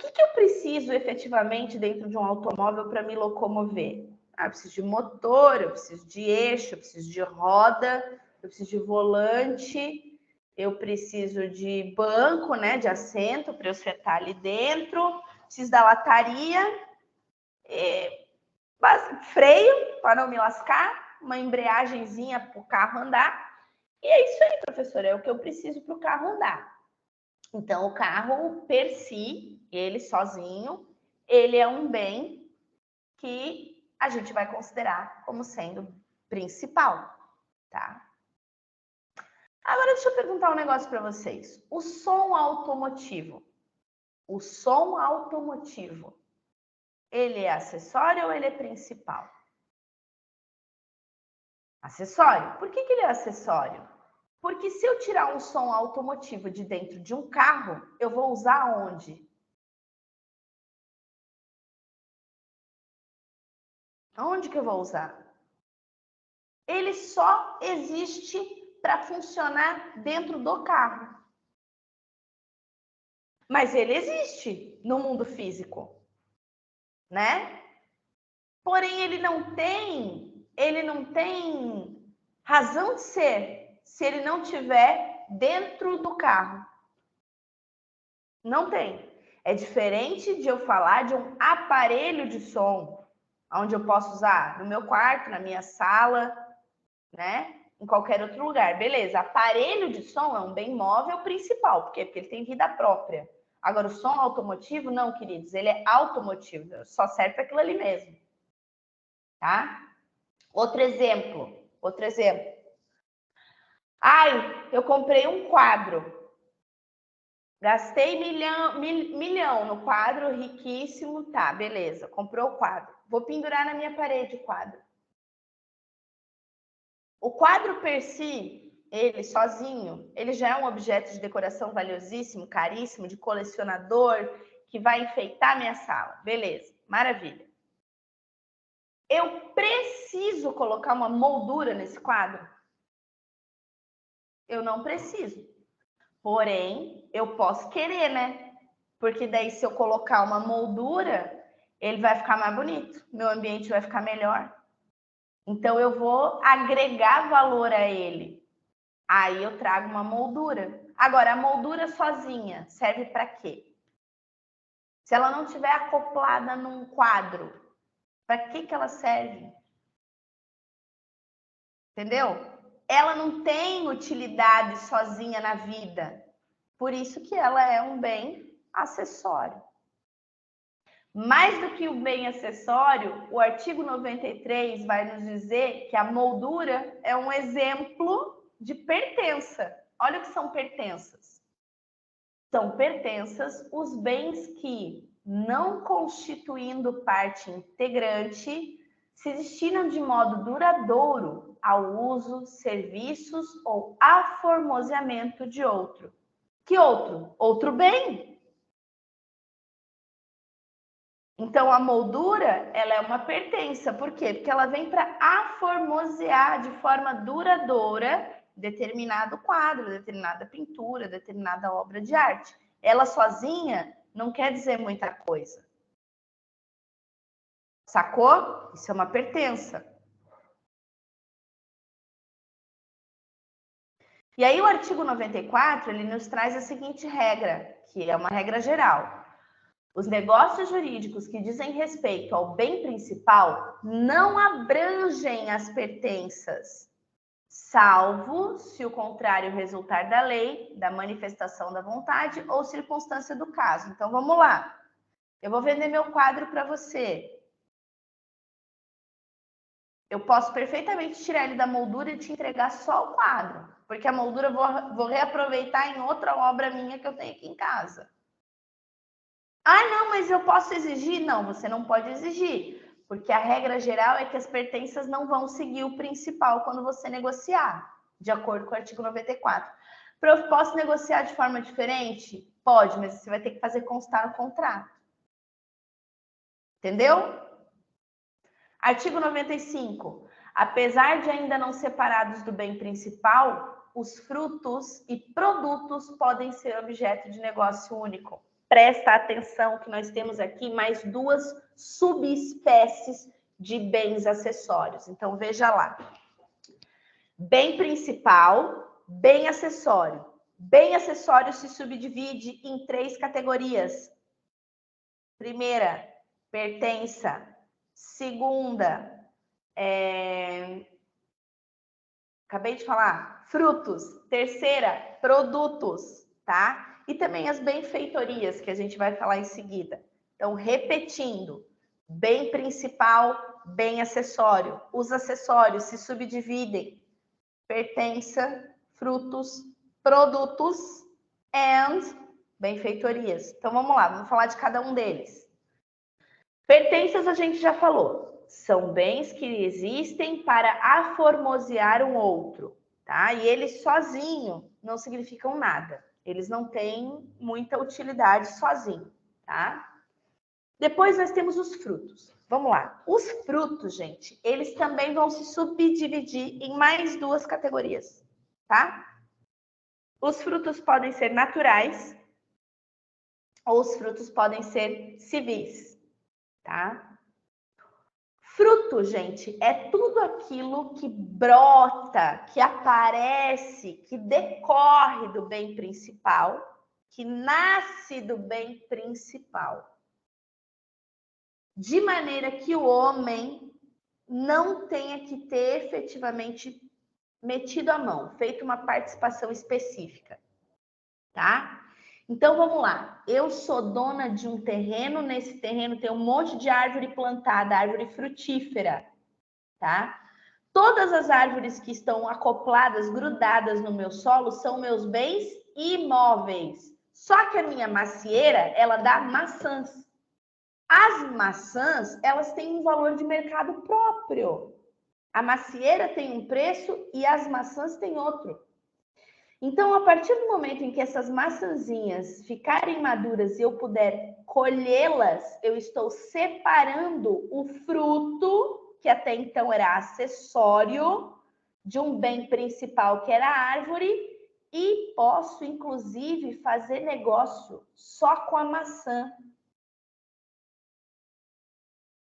O que eu preciso efetivamente dentro de um automóvel para me locomover? Eu preciso de motor, eu preciso de eixo, eu preciso de roda, eu preciso de volante, eu preciso de banco, né, de assento para eu sentar ali dentro, preciso da lataria, freio para não me lascar, uma embreagenzinha para o carro andar. E é isso aí, professora, é o que eu preciso para o carro andar. Então, o carro, per si, ele sozinho, ele é um bem que a gente vai considerar como sendo principal, tá? Agora, deixa eu perguntar um negócio para vocês. O som automotivo, ele é acessório ou ele é principal? Acessório. Por que ele é acessório? Porque se eu tirar um som automotivo de dentro de um carro, eu vou usar onde? Onde que eu vou usar? Ele só existe para funcionar dentro do carro. Mas ele existe no mundo físico, né? Porém, ele não tem razão de ser se ele não tiver dentro do carro. Não tem. É diferente de eu falar de um aparelho de som, onde eu posso usar no meu quarto, na minha sala, né? Em qualquer outro lugar. Beleza, aparelho de som é um bem móvel principal, porque ele tem vida própria. Agora, o som automotivo, não, queridos, ele é automotivo, só serve para aquilo ali mesmo. Tá? Outro exemplo. Ai, eu comprei um quadro. Gastei milhão no quadro, riquíssimo. Tá, beleza, comprou o quadro. Vou pendurar na minha parede o quadro. O quadro per si, ele sozinho, ele já é um objeto de decoração valiosíssimo, caríssimo, de colecionador, que vai enfeitar minha sala. Beleza, maravilha. Eu preciso colocar uma moldura nesse quadro? Eu não preciso. Porém, eu posso querer, né? Porque daí, se eu colocar uma moldura, ele vai ficar mais bonito, meu ambiente vai ficar melhor. Então, eu vou agregar valor a ele. Aí eu trago uma moldura. Agora, a moldura sozinha serve para quê? Se ela não estiver acoplada num quadro, para que ela serve? Entendeu? Ela não tem utilidade sozinha na vida. Por isso que ela é um bem acessório. Mais do que o bem acessório, o artigo 93 vai nos dizer que a moldura é um exemplo de pertença. Olha o que são pertenças. São pertenças os bens que, não constituindo parte integrante, se destinam de modo duradouro ao uso, serviços ou aformoseamento de outro. Que outro? Outro bem. Então, a moldura, ela é uma pertença. Por quê? Porque ela vem para aformosear de forma duradoura determinado quadro, determinada pintura, determinada obra de arte. Ela sozinha não quer dizer muita coisa. Sacou? Isso é uma pertença. E aí o artigo 94, ele nos traz a seguinte regra, que é uma regra geral. Os negócios jurídicos que dizem respeito ao bem principal não abrangem as pertenças, salvo se o contrário resultar da lei, da manifestação da vontade ou circunstância do caso. Então, vamos lá. Eu vou vender meu quadro para você. Eu posso perfeitamente tirar ele da moldura e te entregar só o quadro, porque a moldura eu vou reaproveitar em outra obra minha que eu tenho aqui em casa. Ah, não, mas eu posso exigir? Não, você não pode exigir, porque a regra geral é que as pertenças não vão seguir o principal quando você negociar, de acordo com o artigo 94. Eu posso negociar de forma diferente? Pode, mas você vai ter que fazer constar no contrato. Entendeu? Artigo 95. Apesar de ainda não separados do bem principal, os frutos e produtos podem ser objeto de negócio único. Presta atenção que nós temos aqui mais duas subespécies de bens acessórios. Então, veja lá. Bem principal, bem acessório. Bem acessório se subdivide em 3 categorias. Primeira, pertença. Segunda, acabei de falar, frutos. Terceira, produtos, tá? E também as benfeitorias, que a gente vai falar em seguida. Então, repetindo, bem principal, bem acessório. Os acessórios se subdividem: pertença, frutos, produtos and benfeitorias. Então, vamos lá, vamos falar de cada um deles. Pertenças a gente já falou. São bens que existem para aformosear um outro, tá? E eles sozinhos não significam nada. Eles não têm muita utilidade sozinho, tá? Depois nós temos os frutos. Vamos lá. Os frutos, gente, eles também vão se subdividir em mais 2 categorias, tá? Os frutos podem ser naturais ou os frutos podem ser civis, tá? Fruto, gente, é tudo aquilo que brota, que aparece, que decorre do bem principal, que nasce do bem principal. De maneira que o homem não tenha que ter efetivamente metido a mão, feito uma participação específica, tá? Então, vamos lá. Eu sou dona de um terreno, nesse terreno tem um monte de árvore plantada, árvore frutífera, tá? Todas as árvores que estão acopladas, grudadas no meu solo, são meus bens imóveis. Só que a minha macieira, ela dá maçãs. As maçãs, elas têm um valor de mercado próprio. A macieira tem um preço e as maçãs têm outro. Então, a partir do momento em que essas maçãzinhas ficarem maduras e eu puder colhê-las, eu estou separando o fruto, que até então era acessório, de um bem principal, que era a árvore, e posso, inclusive, fazer negócio só com a maçã.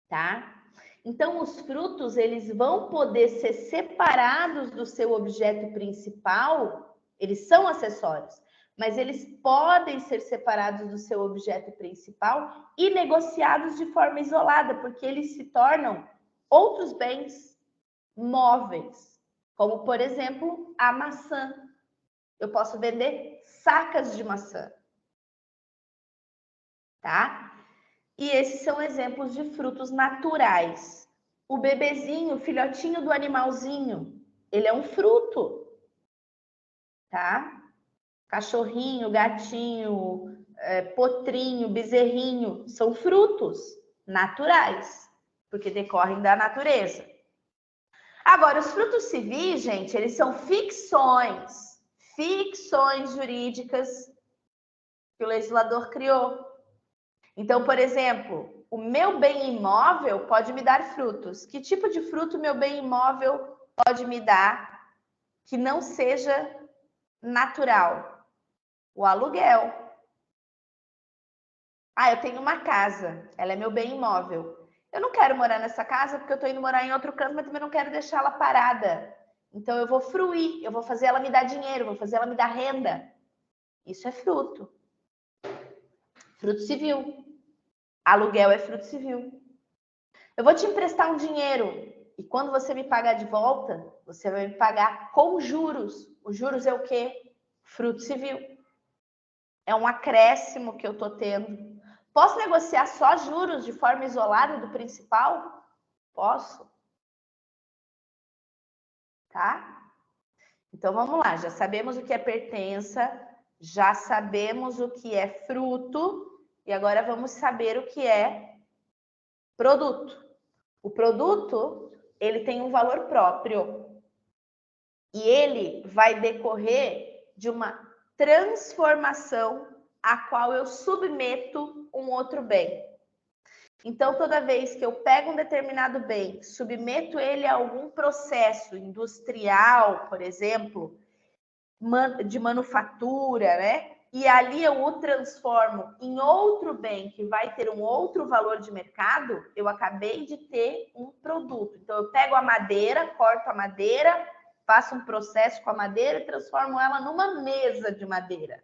Tá? Então, os frutos, eles vão poder ser separados do seu objeto principal. Eles são acessórios, mas eles podem ser separados do seu objeto principal e negociados de forma isolada, porque eles se tornam outros bens móveis, como, por exemplo, a maçã. Eu posso vender sacas de maçã, tá? E esses são exemplos de frutos naturais. O bebezinho, o filhotinho do animalzinho, ele é um fruto, tá? Cachorrinho, gatinho, potrinho, bezerrinho, são frutos naturais, porque decorrem da natureza. Agora, os frutos civis, gente, eles são ficções jurídicas que o legislador criou. Então, por exemplo, o meu bem imóvel pode me dar frutos. Que tipo de fruto meu bem imóvel pode me dar que não seja natural? O aluguel. Ah, eu tenho uma casa, ela é meu bem imóvel. Eu não quero morar nessa casa porque eu estou indo morar em outro canto, mas também não quero deixá-la parada. Então eu vou fruir, eu vou fazer ela me dar dinheiro, vou fazer ela me dar renda. Isso é fruto. Fruto civil. Aluguel é fruto civil. Eu vou te emprestar um dinheiro e quando você me pagar de volta, você vai me pagar com juros. Os juros é o quê? Fruto civil. É um acréscimo que eu estou tendo. Posso negociar só juros de forma isolada do principal? Posso. Tá? Então, vamos lá. Já sabemos o que é pertença, já sabemos o que é fruto e agora vamos saber o que é produto. O produto, ele tem um valor próprio e ele vai decorrer de uma transformação a qual eu submeto um outro bem. Então, toda vez que eu pego um determinado bem, submeto ele a algum processo industrial, por exemplo, de manufatura, né? E ali eu o transformo em outro bem que vai ter um outro valor de mercado, eu acabei de ter um produto. Então, eu pego a madeira, corto a madeira, faço um processo com a madeira e transformo ela numa mesa de madeira.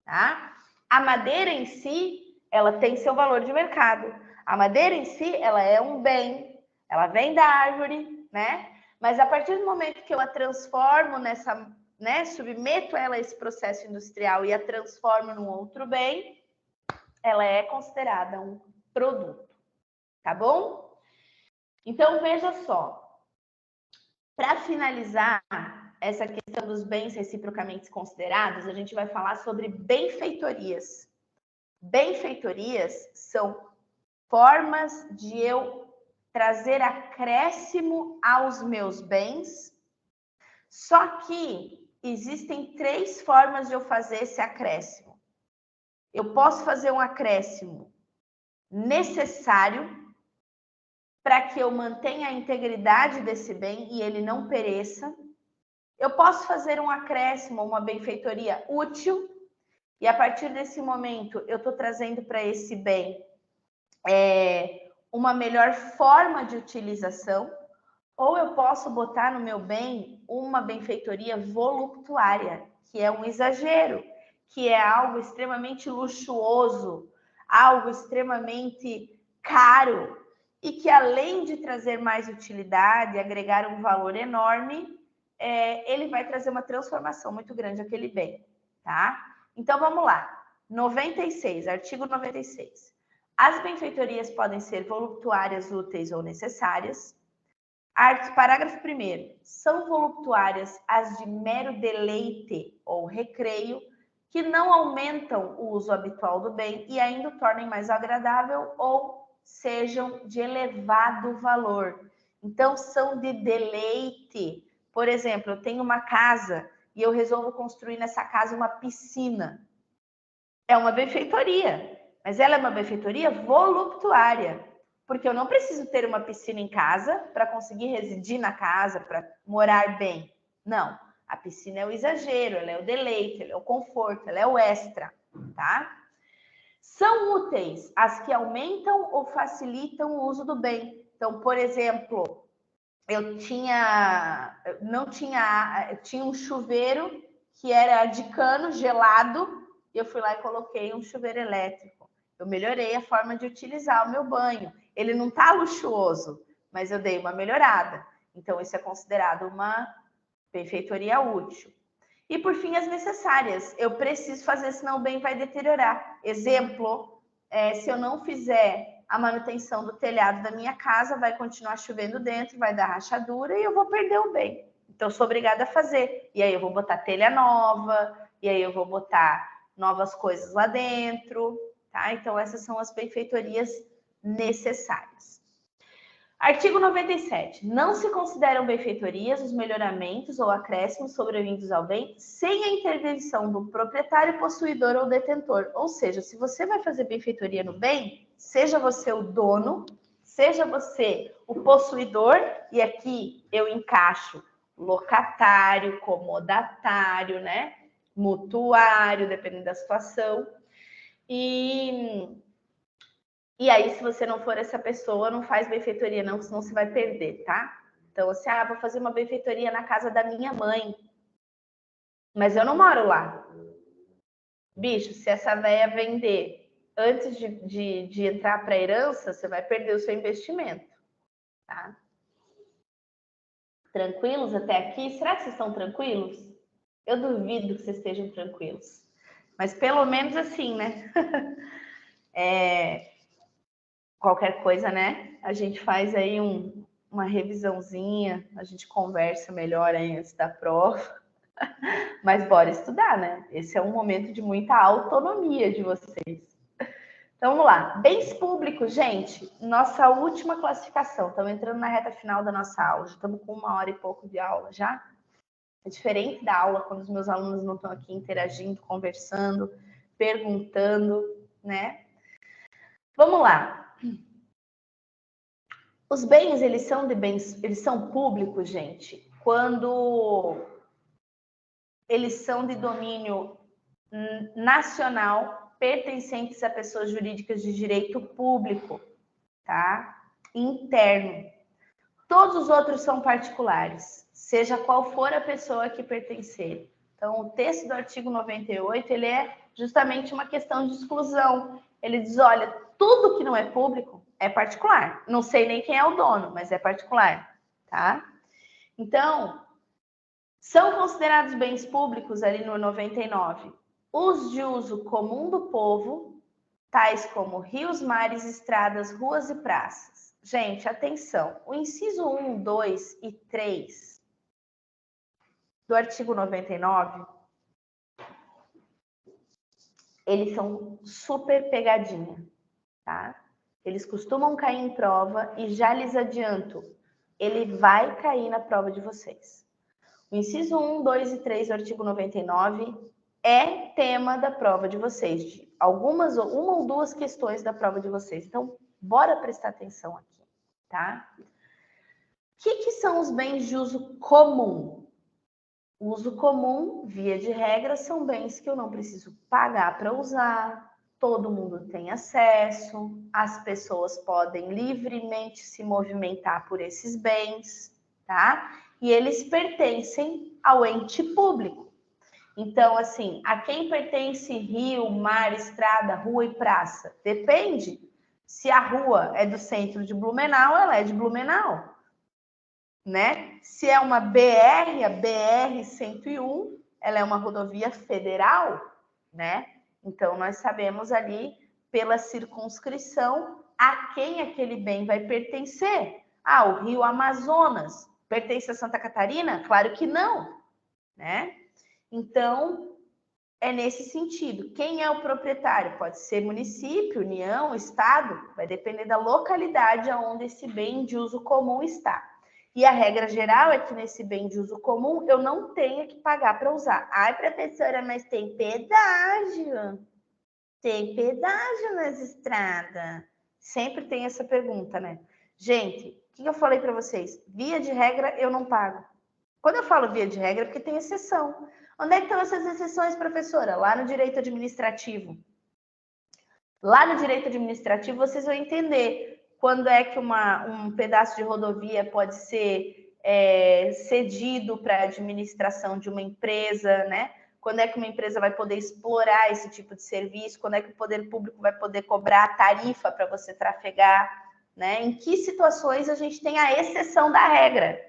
Tá? A madeira em si, ela tem seu valor de mercado. A madeira em si, ela é um bem, ela vem da árvore, né? Mas a partir do momento que eu a transformo nessa, né, submeto ela a esse processo industrial e a transformo num outro bem, ela é considerada um produto, tá bom? Então, veja só, para finalizar essa questão dos bens reciprocamente considerados, a gente vai falar sobre benfeitorias. Benfeitorias são formas de eu trazer acréscimo aos meus bens, só que existem 3 formas de eu fazer esse acréscimo. Eu posso fazer um acréscimo necessário para que eu mantenha a integridade desse bem e ele não pereça. Eu posso fazer um acréscimo, uma benfeitoria útil, e a partir desse momento eu estou trazendo para esse bem uma melhor forma de utilização, ou eu posso botar no meu bem uma benfeitoria voluptuária, que é um exagero, que é algo extremamente luxuoso, algo extremamente caro, e que além de trazer mais utilidade, agregar um valor enorme, ele vai trazer uma transformação muito grande àquele bem, tá? Então vamos lá. 96, artigo 96. As benfeitorias podem ser voluptuárias, úteis ou necessárias. Parágrafo 1º. São voluptuárias as de mero deleite ou recreio, que não aumentam o uso habitual do bem e ainda o tornem mais agradável ou sejam de elevado valor. Então, são de deleite. Por exemplo, eu tenho uma casa e eu resolvo construir nessa casa uma piscina. É uma benfeitoria, mas ela é uma benfeitoria voluptuária, porque eu não preciso ter uma piscina em casa para conseguir residir na casa, para morar bem. Não, a piscina é o exagero, ela é o deleite, ela é o conforto, ela é o extra, tá? São úteis as que aumentam ou facilitam o uso do bem. Então, por exemplo, eu tinha um chuveiro que era de cano gelado, e eu fui lá e coloquei um chuveiro elétrico. Eu melhorei a forma de utilizar o meu banho. Ele não está luxuoso, mas eu dei uma melhorada. Então, isso é considerado uma benfeitoria útil. E, por fim, as necessárias. Eu preciso fazer, senão o bem vai deteriorar. Exemplo, se eu não fizer a manutenção do telhado da minha casa, vai continuar chovendo dentro, vai dar rachadura e eu vou perder o bem. Então, eu sou obrigada a fazer. E aí eu vou botar telha nova, e aí eu vou botar novas coisas lá dentro, tá? Então, essas são as benfeitorias necessárias. Artigo 97. Não se consideram benfeitorias os melhoramentos ou acréscimos sobrevindos ao bem sem a intervenção do proprietário, possuidor ou detentor. Ou seja, se você vai fazer benfeitoria no bem, seja você o dono, seja você o possuidor, e aqui eu encaixo locatário, comodatário, né? Mutuário, dependendo da situação. E aí, se você não for essa pessoa, não faz benfeitoria não, senão você vai perder, tá? Então, você, vou fazer uma benfeitoria na casa da minha mãe, mas eu não moro lá. Bicho, se essa véia vender antes de entrar para a herança, você vai perder o seu investimento, tá? Tranquilos até aqui? Será que vocês estão tranquilos? Eu duvido que vocês estejam tranquilos. Mas pelo menos assim, né? Qualquer coisa, né? A gente faz aí uma revisãozinha, a gente conversa melhor aí antes da prova. Mas bora estudar, né? Esse é um momento de muita autonomia de vocês. Então vamos lá. Bens públicos, gente. Nossa última classificação. Estamos entrando na reta final da nossa aula. Já estamos com 1 hora e pouco de aula já. É diferente da aula quando os meus alunos não estão aqui interagindo, conversando. perguntando, né? Vamos lá. Os bens, eles são públicos, gente, quando eles são de domínio nacional, pertencentes a pessoas jurídicas de direito público, tá? Interno. Todos os outros são particulares, seja qual for a pessoa que pertencer. Então, o texto do artigo 98, ele é justamente uma questão de exclusão. Ele diz, olha, tudo que não é público é particular. Não sei nem quem é o dono, mas é particular, tá? Então, são considerados bens públicos ali no 99 os de uso comum do povo, tais como rios, mares, estradas, ruas e praças. Gente, atenção, o inciso 1, 2 e 3 do artigo 99, eles são super pegadinha, tá? Eles costumam cair em prova e já lhes adianto, ele vai cair na prova de vocês. O inciso 1, 2 e 3 do artigo 99 é tema da prova de vocês, de uma ou duas questões da prova de vocês. Então, bora prestar atenção aqui, tá? O que são os bens de uso comum? O uso comum, via de regra, são bens que eu não preciso pagar para usar, todo mundo tem acesso, as pessoas podem livremente se movimentar por esses bens, tá? E eles pertencem ao ente público. Então, assim, a quem pertence rio, mar, estrada, rua e praça? Depende. Se a rua é do centro de Blumenau, ela é de Blumenau, né? Se é uma BR, a BR-101, ela é uma rodovia federal, né? Então, nós sabemos ali, pela circunscrição, a quem aquele bem vai pertencer. Ah, o Rio Amazonas pertence a Santa Catarina? Claro que não, né? Então, é nesse sentido. Quem é o proprietário? Pode ser município, união, estado, vai depender da localidade onde esse bem de uso comum está. E a regra geral é que nesse bem de uso comum eu não tenha que pagar para usar. Ai, professora, mas tem pedágio. Tem pedágio nas estradas. Sempre tem essa pergunta, né? Gente, o que eu falei para vocês? Via de regra, eu não pago. Quando eu falo via de regra, é porque tem exceção. Onde é que estão essas exceções, professora? Lá no direito administrativo. Lá no direito administrativo, vocês vão entender quando é que um pedaço de rodovia pode ser cedido para a administração de uma empresa, né? Quando é que uma empresa vai poder explorar esse tipo de serviço? Quando é que o poder público vai poder cobrar tarifa para você trafegar? Né? Em que situações a gente tem a exceção da regra?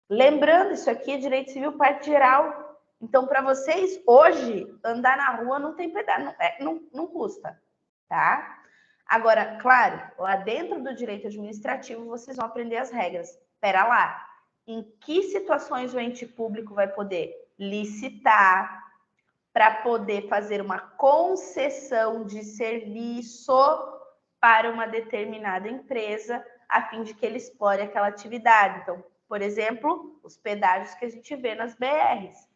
Lembrando, isso aqui é direito civil parte geral. Então, para vocês, hoje, andar na rua não tem pedágio, não custa, tá? Agora, claro, lá dentro do direito administrativo, vocês vão aprender as regras. Espera lá, em que situações o ente público vai poder licitar para poder fazer uma concessão de serviço para uma determinada empresa, a fim de que ele explore aquela atividade. Então, por exemplo, os pedágios que a gente vê nas BRs.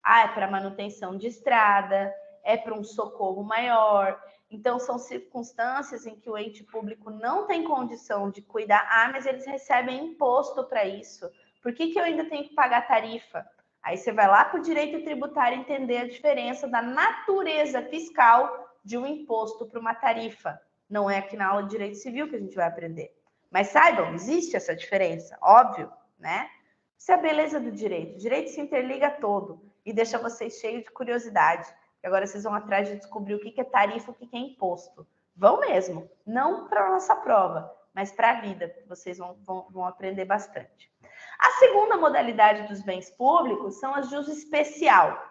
Ah, é para manutenção de estrada, é para um socorro maior. Então, são circunstâncias em que o ente público não tem condição de cuidar. Ah, mas eles recebem imposto para isso. Por que eu ainda tenho que pagar tarifa? Aí você vai lá para o direito tributário entender a diferença da natureza fiscal de um imposto para uma tarifa. Não é aqui na aula de direito civil que a gente vai aprender. Mas saibam, existe essa diferença, óbvio, né? Isso é a beleza do direito. O direito se interliga todo e deixa vocês cheios de curiosidade. E agora vocês vão atrás de descobrir o que é tarifa, o que é imposto. Vão mesmo, não para a nossa prova, mas para a vida. Vocês vão aprender bastante. A segunda modalidade dos bens públicos são as de uso especial.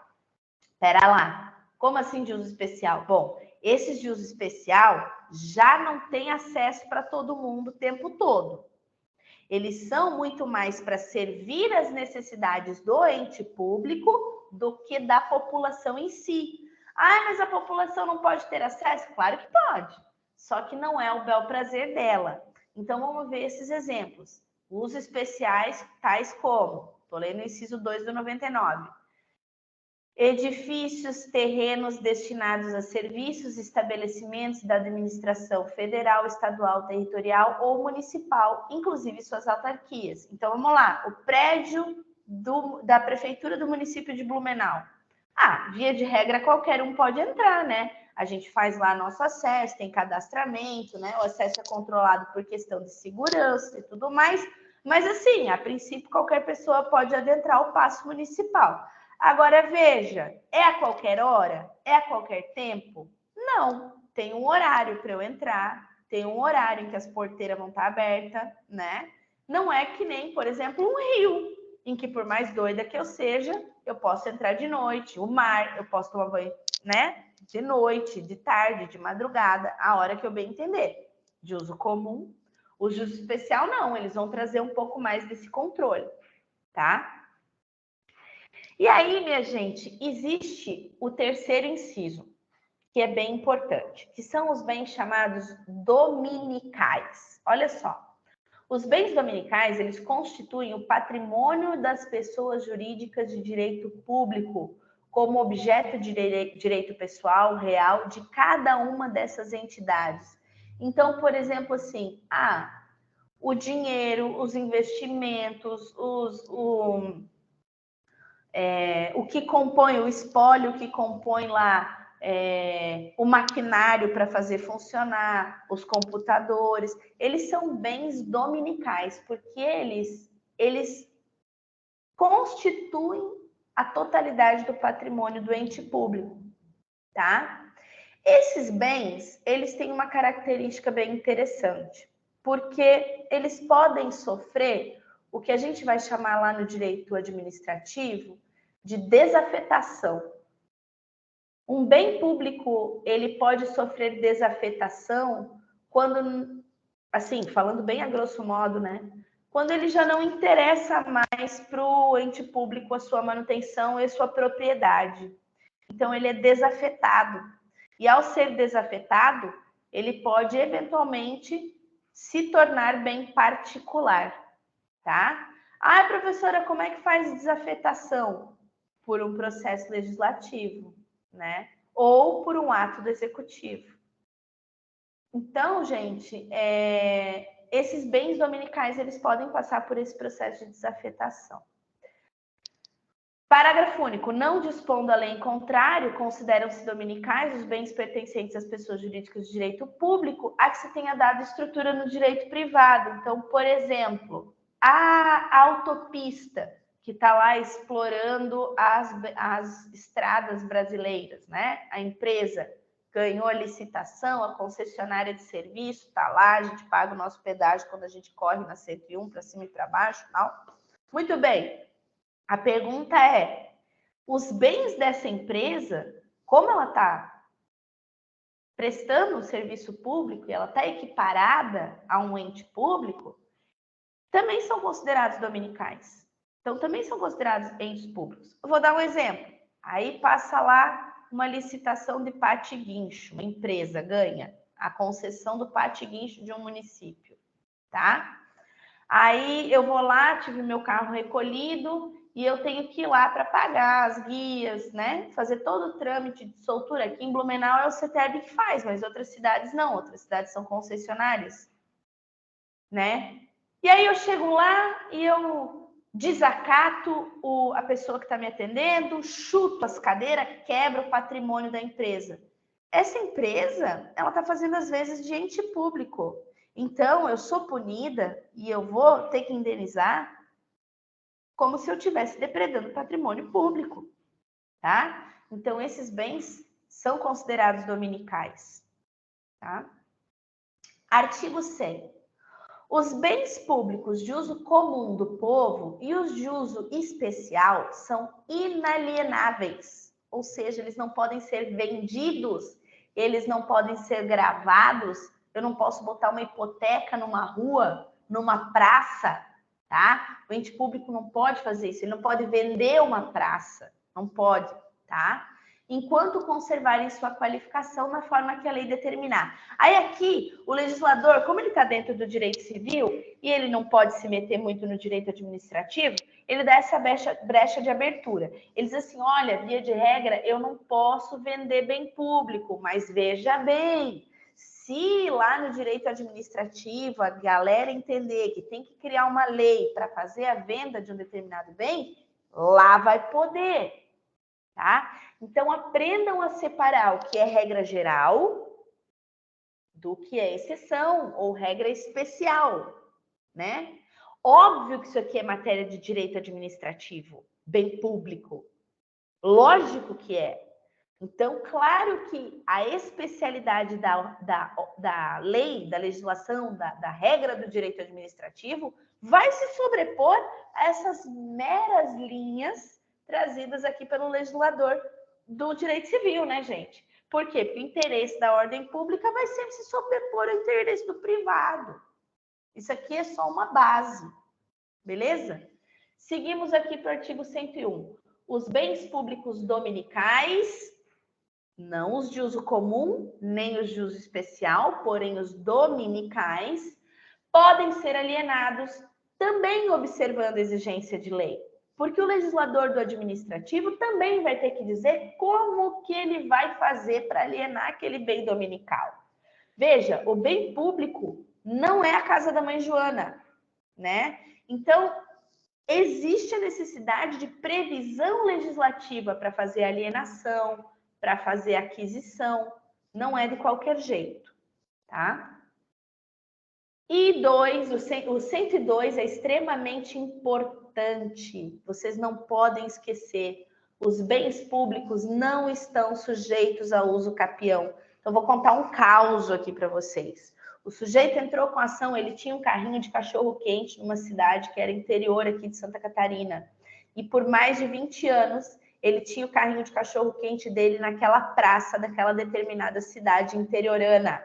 Espera lá, como assim de uso especial? Bom, esses de uso especial já não têm acesso para todo mundo o tempo todo. Eles são muito mais para servir as necessidades do ente público do que da população em si. Ah, mas a população não pode ter acesso? Claro que pode, só que não é o bel prazer dela. Então, vamos ver esses exemplos. Usos especiais, tais como, estou lendo o inciso 2 do 99. edifícios, terrenos destinados a serviços, estabelecimentos da administração federal, estadual, territorial ou municipal, inclusive suas autarquias. Então, vamos lá, o prédio da prefeitura do município de Blumenau. Via de regra, qualquer um pode entrar, né? A gente faz lá nosso acesso, tem cadastramento, né? O acesso é controlado por questão de segurança e tudo mais, mas assim, a princípio, qualquer pessoa pode adentrar o Paço Municipal. Agora, veja, é a qualquer hora? É a qualquer tempo? Não, tem um horário para eu entrar, tem um horário em que as porteiras vão estar abertas, né? Não é que nem, por exemplo, um rio, em que por mais doida que eu seja, eu posso entrar de noite, o mar, eu posso tomar banho, né? De noite, de tarde, de madrugada, a hora que eu bem entender. De uso comum. O de uso especial, não, eles vão trazer um pouco mais desse controle, tá? E aí, minha gente, existe o terceiro inciso, que é bem importante, que são os bens chamados dominicais. Olha só, os bens dominicais, eles constituem o patrimônio das pessoas jurídicas de direito público, como objeto de direito pessoal real de cada uma dessas entidades. Então, por exemplo, assim, o dinheiro, os investimentos, o que compõe, o espólio que compõe lá o maquinário para fazer funcionar, os computadores, eles são bens dominicais, porque eles constituem a totalidade do patrimônio do ente público, tá? Esses bens, eles têm uma característica bem interessante, porque eles podem sofrer o que a gente vai chamar lá no direito administrativo de desafetação. Um bem público, ele pode sofrer desafetação quando, assim, falando bem a grosso modo, né? Quando ele já não interessa mais para o ente público a sua manutenção e a sua propriedade. Então, ele é desafetado. E ao ser desafetado, ele pode eventualmente se tornar bem particular, tá? Professora, como é que faz desafetação? Por um processo legislativo, né? Ou por um ato do executivo. Então, gente, esses bens dominicais, eles podem passar por esse processo de desafetação. Parágrafo único. Não dispondo a lei em contrário, consideram-se dominicais os bens pertencentes às pessoas jurídicas de direito público a que se tenha dado estrutura no direito privado. Então, por exemplo, a autopista que está lá explorando as estradas brasileiras, né? A empresa ganhou a licitação, a concessionária de serviço está lá, a gente paga o nosso pedágio quando a gente corre na 101 para cima e para baixo, não? Muito bem. A pergunta é, os bens dessa empresa, como ela está prestando um serviço público e ela está equiparada a um ente público, também são considerados dominicais. Então, também são considerados entes públicos. Eu vou dar um exemplo. Aí passa lá uma licitação de pátio e guincho. Uma empresa ganha a concessão do pátio e guincho de um município, tá? Aí eu vou lá, tive meu carro recolhido e eu tenho que ir lá para pagar as guias, né? Fazer todo o trâmite de soltura. Aqui em Blumenau é o CETEB que faz, mas outras cidades não. Outras cidades são concessionárias, né? E aí eu chego lá e eu desacato a pessoa que está me atendendo, chuto as cadeiras, quebro o patrimônio da empresa. Essa empresa, ela está fazendo às vezes de ente público. Então, eu sou punida e eu vou ter que indenizar como se eu estivesse depredando patrimônio público, tá? Então, esses bens são considerados dominicais, tá? Artigo 100. Os bens públicos de uso comum do povo e os de uso especial são inalienáveis, ou seja, eles não podem ser vendidos, eles não podem ser gravados. Eu não posso botar uma hipoteca numa rua, numa praça, tá? O ente público não pode fazer isso, ele não pode vender uma praça, não pode, tá? enquanto conservarem sua qualificação na forma que a lei determinar. Aí aqui, o legislador, como ele está dentro do direito civil e ele não pode se meter muito no direito administrativo, ele dá essa brecha de abertura. Ele diz assim, olha, via de regra, eu não posso vender bem público, mas veja bem, se lá no direito administrativo a galera entender que tem que criar uma lei para fazer a venda de um determinado bem, lá vai poder. Tá? Então, aprendam a separar o que é regra geral do que é exceção ou regra especial, né? Óbvio que isso aqui é matéria de direito administrativo, bem público. Lógico que é. Então, claro que a especialidade da lei, da legislação, da regra do direito administrativo vai se sobrepor a essas meras linhas trazidas aqui pelo legislador do direito civil, né, gente? Por quê? Porque o interesse da ordem pública vai sempre se sobrepor ao interesse do privado. Isso aqui é só uma base, beleza? Seguimos aqui para o artigo 101. Os bens públicos dominicais, não os de uso comum, nem os de uso especial, porém os dominicais, podem ser alienados, também observando a exigência de lei. Porque o legislador do administrativo também vai ter que dizer como que ele vai fazer para alienar aquele bem dominical. Veja, o bem público não é a casa da mãe Joana, né? Então, existe a necessidade de previsão legislativa para fazer alienação, para fazer aquisição, não é de qualquer jeito, tá? E o 102 é extremamente importante, vocês não podem esquecer, os bens públicos não estão sujeitos a uso capião. Então, vou contar um caos aqui para vocês. O sujeito entrou com a ação, ele tinha um carrinho de cachorro-quente numa cidade que era interior aqui de Santa Catarina. E por mais de 20 anos, ele tinha o carrinho de cachorro-quente dele naquela praça daquela determinada cidade interiorana.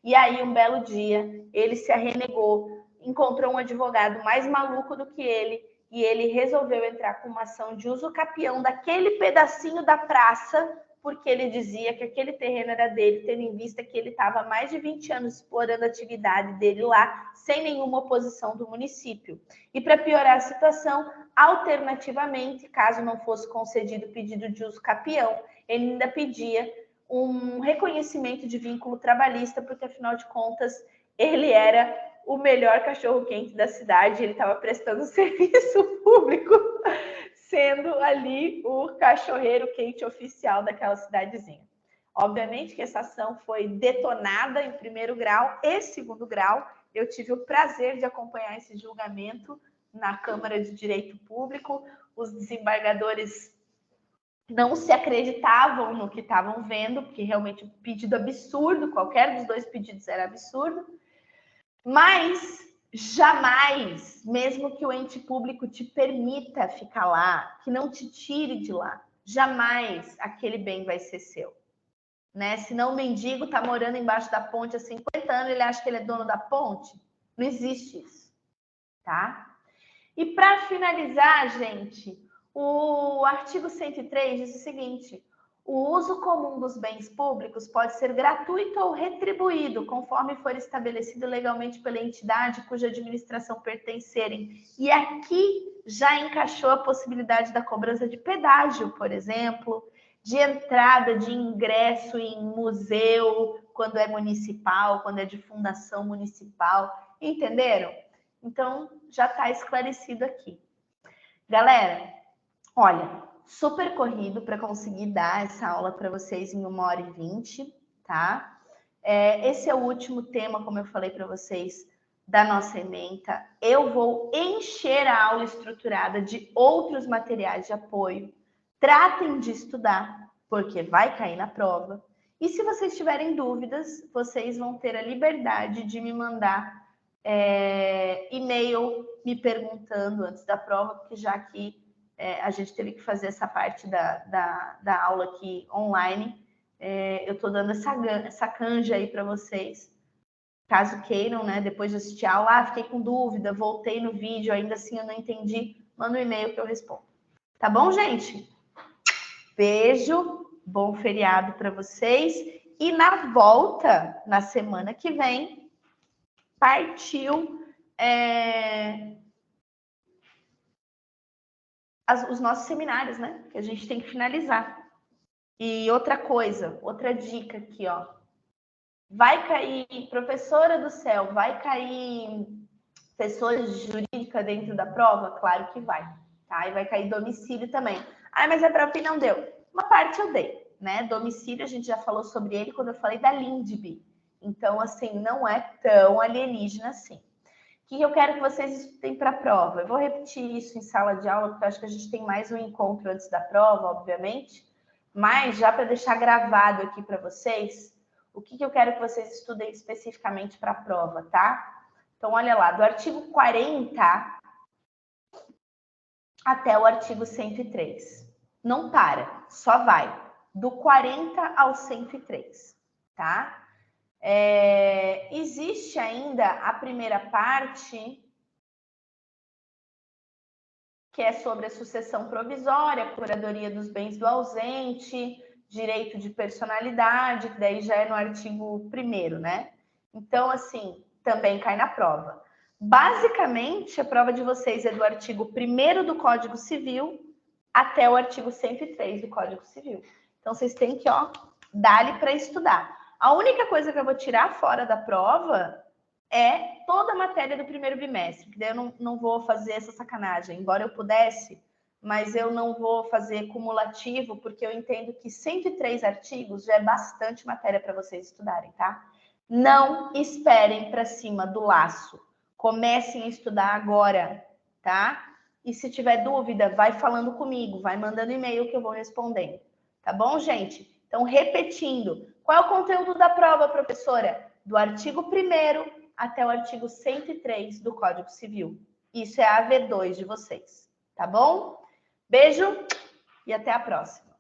E aí, um belo dia, ele se arrenegou, encontrou um advogado mais maluco do que ele, e ele resolveu entrar com uma ação de uso capião daquele pedacinho da praça, porque ele dizia que aquele terreno era dele, tendo em vista que ele estava há mais de 20 anos explorando a atividade dele lá, sem nenhuma oposição do município. E para piorar a situação, alternativamente, caso não fosse concedido o pedido de uso capião, ele ainda pedia um reconhecimento de vínculo trabalhista, porque afinal de contas ele era o melhor cachorro-quente da cidade, ele estava prestando serviço público, sendo ali o cachorreiro quente oficial daquela cidadezinha. Obviamente que essa ação foi detonada em primeiro grau e segundo grau. Eu tive o prazer de acompanhar esse julgamento na Câmara de Direito Público. Os desembargadores não se acreditavam no que estavam vendo, porque realmente um pedido absurdo, qualquer dos dois pedidos era absurdo, mas jamais, mesmo que o ente público te permita ficar lá, que não te tire de lá, jamais aquele bem vai ser seu. Né? Senão o mendigo está morando embaixo da ponte há 50 anos, ele acha que ele é dono da ponte? Não existe isso, tá? E para finalizar, gente, o artigo 103 diz o seguinte: o uso comum dos bens públicos pode ser gratuito ou retribuído, conforme for estabelecido legalmente pela entidade cuja administração pertencerem. E aqui já encaixou a possibilidade da cobrança de pedágio, por exemplo, de entrada de ingresso em museu, quando é municipal, quando é de fundação municipal. Entenderam? Então, já está esclarecido aqui. Galera, olha, super corrido para conseguir dar essa aula para vocês em 1h20, tá? Esse é o último tema, como eu falei para vocês, da nossa ementa. Eu vou encher a aula estruturada de outros materiais de apoio. Tratem de estudar, porque vai cair na prova. E se vocês tiverem dúvidas, vocês vão ter a liberdade de me mandar e-mail me perguntando antes da prova, porque já que a gente teve que fazer essa parte da aula aqui online, eu estou dando essa canja aí para vocês, caso queiram, né? Depois de assistir a aula, fiquei com dúvida, voltei no vídeo, ainda assim eu não entendi, manda um e-mail que eu respondo. Tá bom, gente? Beijo, bom feriado para vocês. E na volta, na semana que vem, partiu os nossos seminários, né? Que a gente tem que finalizar. E outra coisa, outra dica aqui, ó. Vai cair, professora do céu, vai cair pessoa jurídica dentro da prova? Claro que vai, tá? E vai cair domicílio também. Ah, mas a prova não deu. Uma parte eu dei, né? Domicílio, a gente já falou sobre ele quando eu falei da LINDB. Então, assim, não é tão alienígena assim. O que eu quero que vocês estudem para a prova? Eu vou repetir isso em sala de aula, porque eu acho que a gente tem mais um encontro antes da prova, obviamente. Mas, já para deixar gravado aqui para vocês, o que eu quero que vocês estudem especificamente para a prova, tá? Então, olha lá, do artigo 40 até o artigo 103. Não para, só vai. Do 40 ao 103, tá? Existe ainda a primeira parte, que é sobre a sucessão provisória, curadoria dos bens do ausente, direito de personalidade, que daí já é no artigo 1º, né? Então, assim, também cai na prova. Basicamente, a prova de vocês é do artigo 1º do Código Civil até o artigo 103 do Código Civil. Então, vocês têm que, ó, dar-lhe para estudar. A única coisa que eu vou tirar fora da prova é toda a matéria do primeiro bimestre, que daí eu não vou fazer essa sacanagem, embora eu pudesse, mas eu não vou fazer cumulativo, porque eu entendo que 103 artigos já é bastante matéria para vocês estudarem, tá? Não esperem para cima do laço. Comecem a estudar agora, tá? E se tiver dúvida, vai falando comigo, vai mandando e-mail que eu vou respondendo. Tá bom, gente? Então, repetindo, qual é o conteúdo da prova, professora? Do artigo 1º até o artigo 103 do Código Civil. Isso é a AV2 de vocês, tá bom? Beijo e até a próxima.